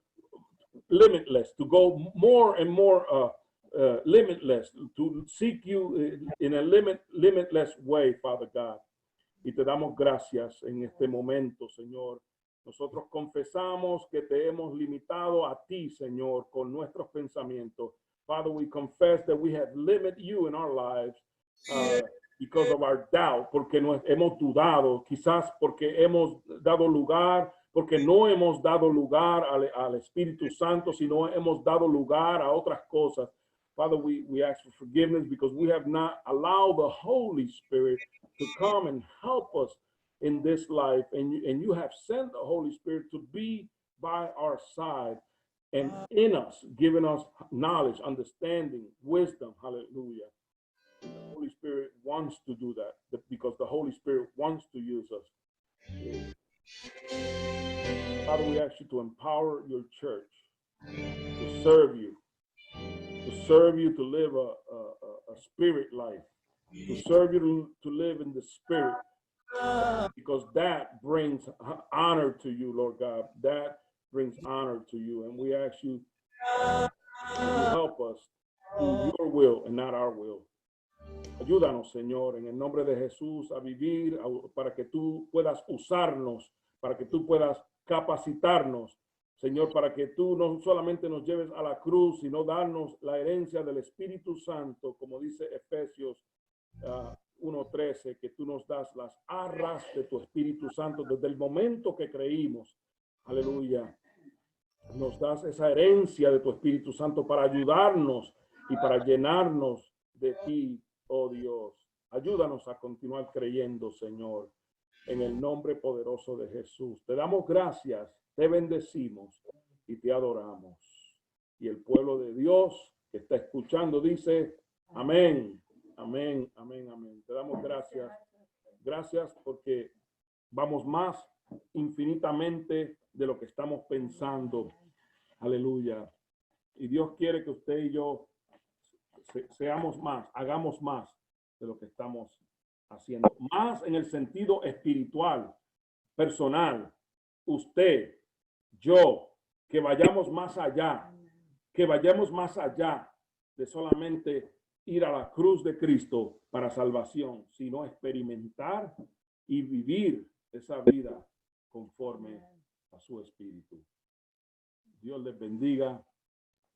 S1: limitless, to go more and more limitless, to seek you in a limitless way, Father God. Y te damos gracias en este momento, Señor. Nosotros confesamos que te hemos limitado a ti, Señor, con nuestros pensamientos. Father, we confess that we have limited you in our lives because of our doubt, porque hemos dudado, quizás porque hemos dado lugar, porque no hemos dado lugar al Espíritu Santo, sino hemos dado lugar a otras cosas. Father, we ask for forgiveness because we have not allowed the Holy Spirit to come and help us in this life. And you have sent the Holy Spirit to be by our side and in us, giving us knowledge, understanding, wisdom. Hallelujah. And the Holy Spirit wants to do that because the Holy Spirit wants to use us. Father, we ask you to empower your church to serve you, to live a spirit life, to serve you to live in the spirit, because that brings honor to you, Lord God. That brings honor to you. And we ask you to help us do your will and not our will. Ayúdanos, Señor, en el nombre de Jesús, a vivir para que tú puedas usarnos, para que tú puedas capacitarnos, Señor, para que tú no solamente nos lleves a la cruz, sino darnos la herencia del Espíritu Santo, como dice Efesios 1:13, que tú nos das las arras de tu Espíritu Santo desde el momento que creímos. Aleluya. Nos das esa herencia de tu Espíritu Santo para ayudarnos y para llenarnos de ti, oh Dios. Ayúdanos a continuar creyendo, Señor, en el nombre poderoso de Jesús. Te damos gracias, te bendecimos y te adoramos. Y el pueblo de Dios que está escuchando dice, amén, amén, amén, amén. Te damos gracias. Gracias porque vamos más infinitamente de lo que estamos pensando. Aleluya. Y Dios quiere que usted y yo seamos más, hagamos más de lo que estamos haciendo. Más en el sentido espiritual, personal. Usted, yo, que vayamos más allá de solamente ir a la cruz de Cristo para salvación, sino experimentar y vivir esa vida conforme a su espíritu. Dios les bendiga.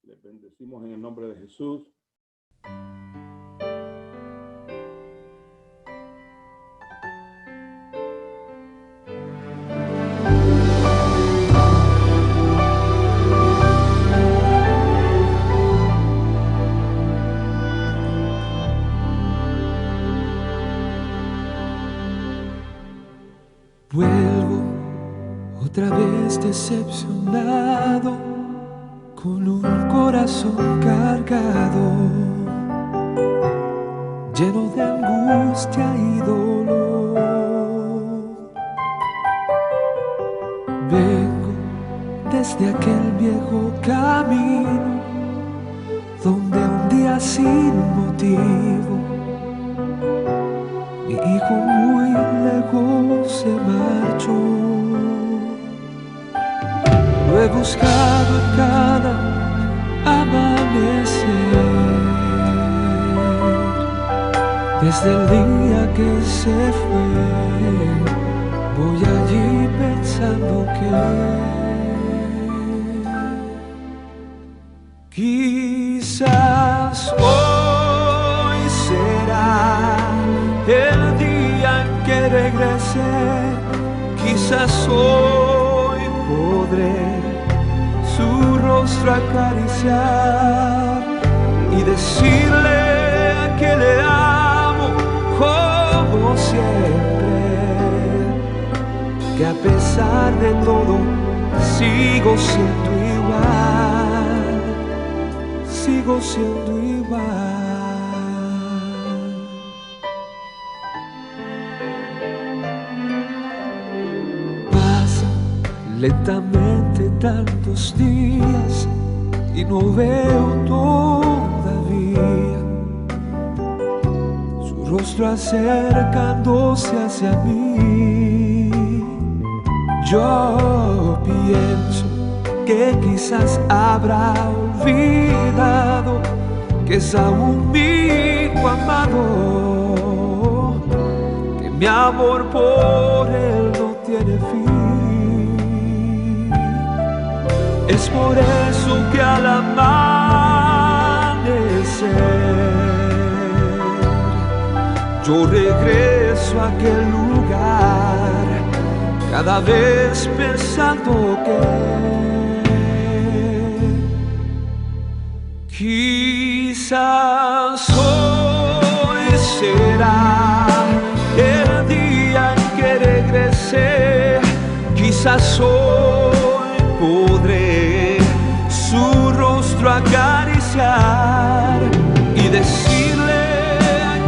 S1: Les bendecimos en el nombre de Jesús.
S3: Vuelvo otra vez decepcionado, con un corazón cargado, lleno de angustia y dolor. Vengo desde aquel viejo camino, donde un día sin motivo mi hijo muy lejos se marchó. Lo he buscado en cada amanecer, desde el día que se fue. Voy allí pensando que quizás hoy será el día en que regrese. Quizás hoy podré su rostro acariciar y decirle que le amo como siempre, que a pesar de todo sigo siendo igual, sigo siendo igual. Lentamente tantos días que no veo todavía su rostro acercándose hacia mí. Yo pienso que quizás habrá olvidado que es aún mi hijo amado, que mi amor por él no tiene fin. Es por eso que al amanecer yo regreso a aquel lugar, cada vez pensando que quizás hoy será el día en que regrese, quizás hoy podré su rostro acariciar y decirle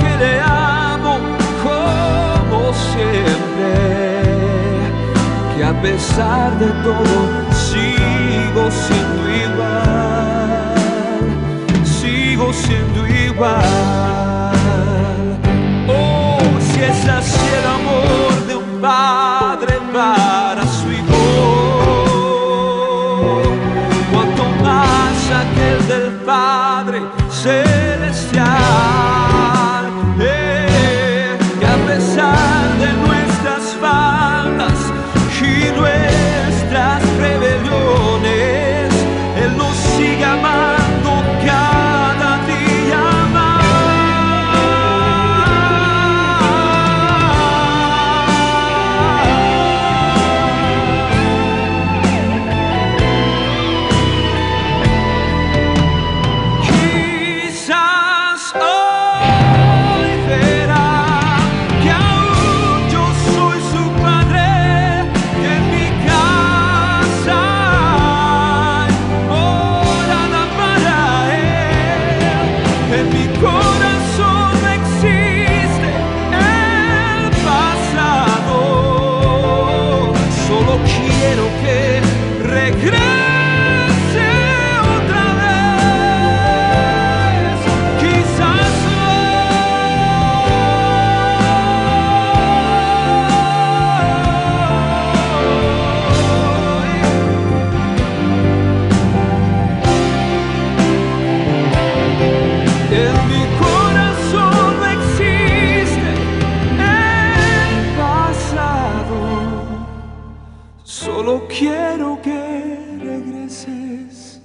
S3: que le amo como siempre, que a pesar de todo sigo siendo igual, sigo siendo igual. Oh, si es así el amor de un padre para su hijo, cuanto más aquel del Padre celestial, que a pesar de nuestras faltas y nuestras rebeliones, Él nos sigue amando cada día más. Quizás hoy verá que aún yo soy su padre, que en mi casa hay morada para él, en mi corazón no existe el pasado. Solo quiero que regrese otra vez. Quizás en mi corazón no existe el pasado. Solo quiero que regreses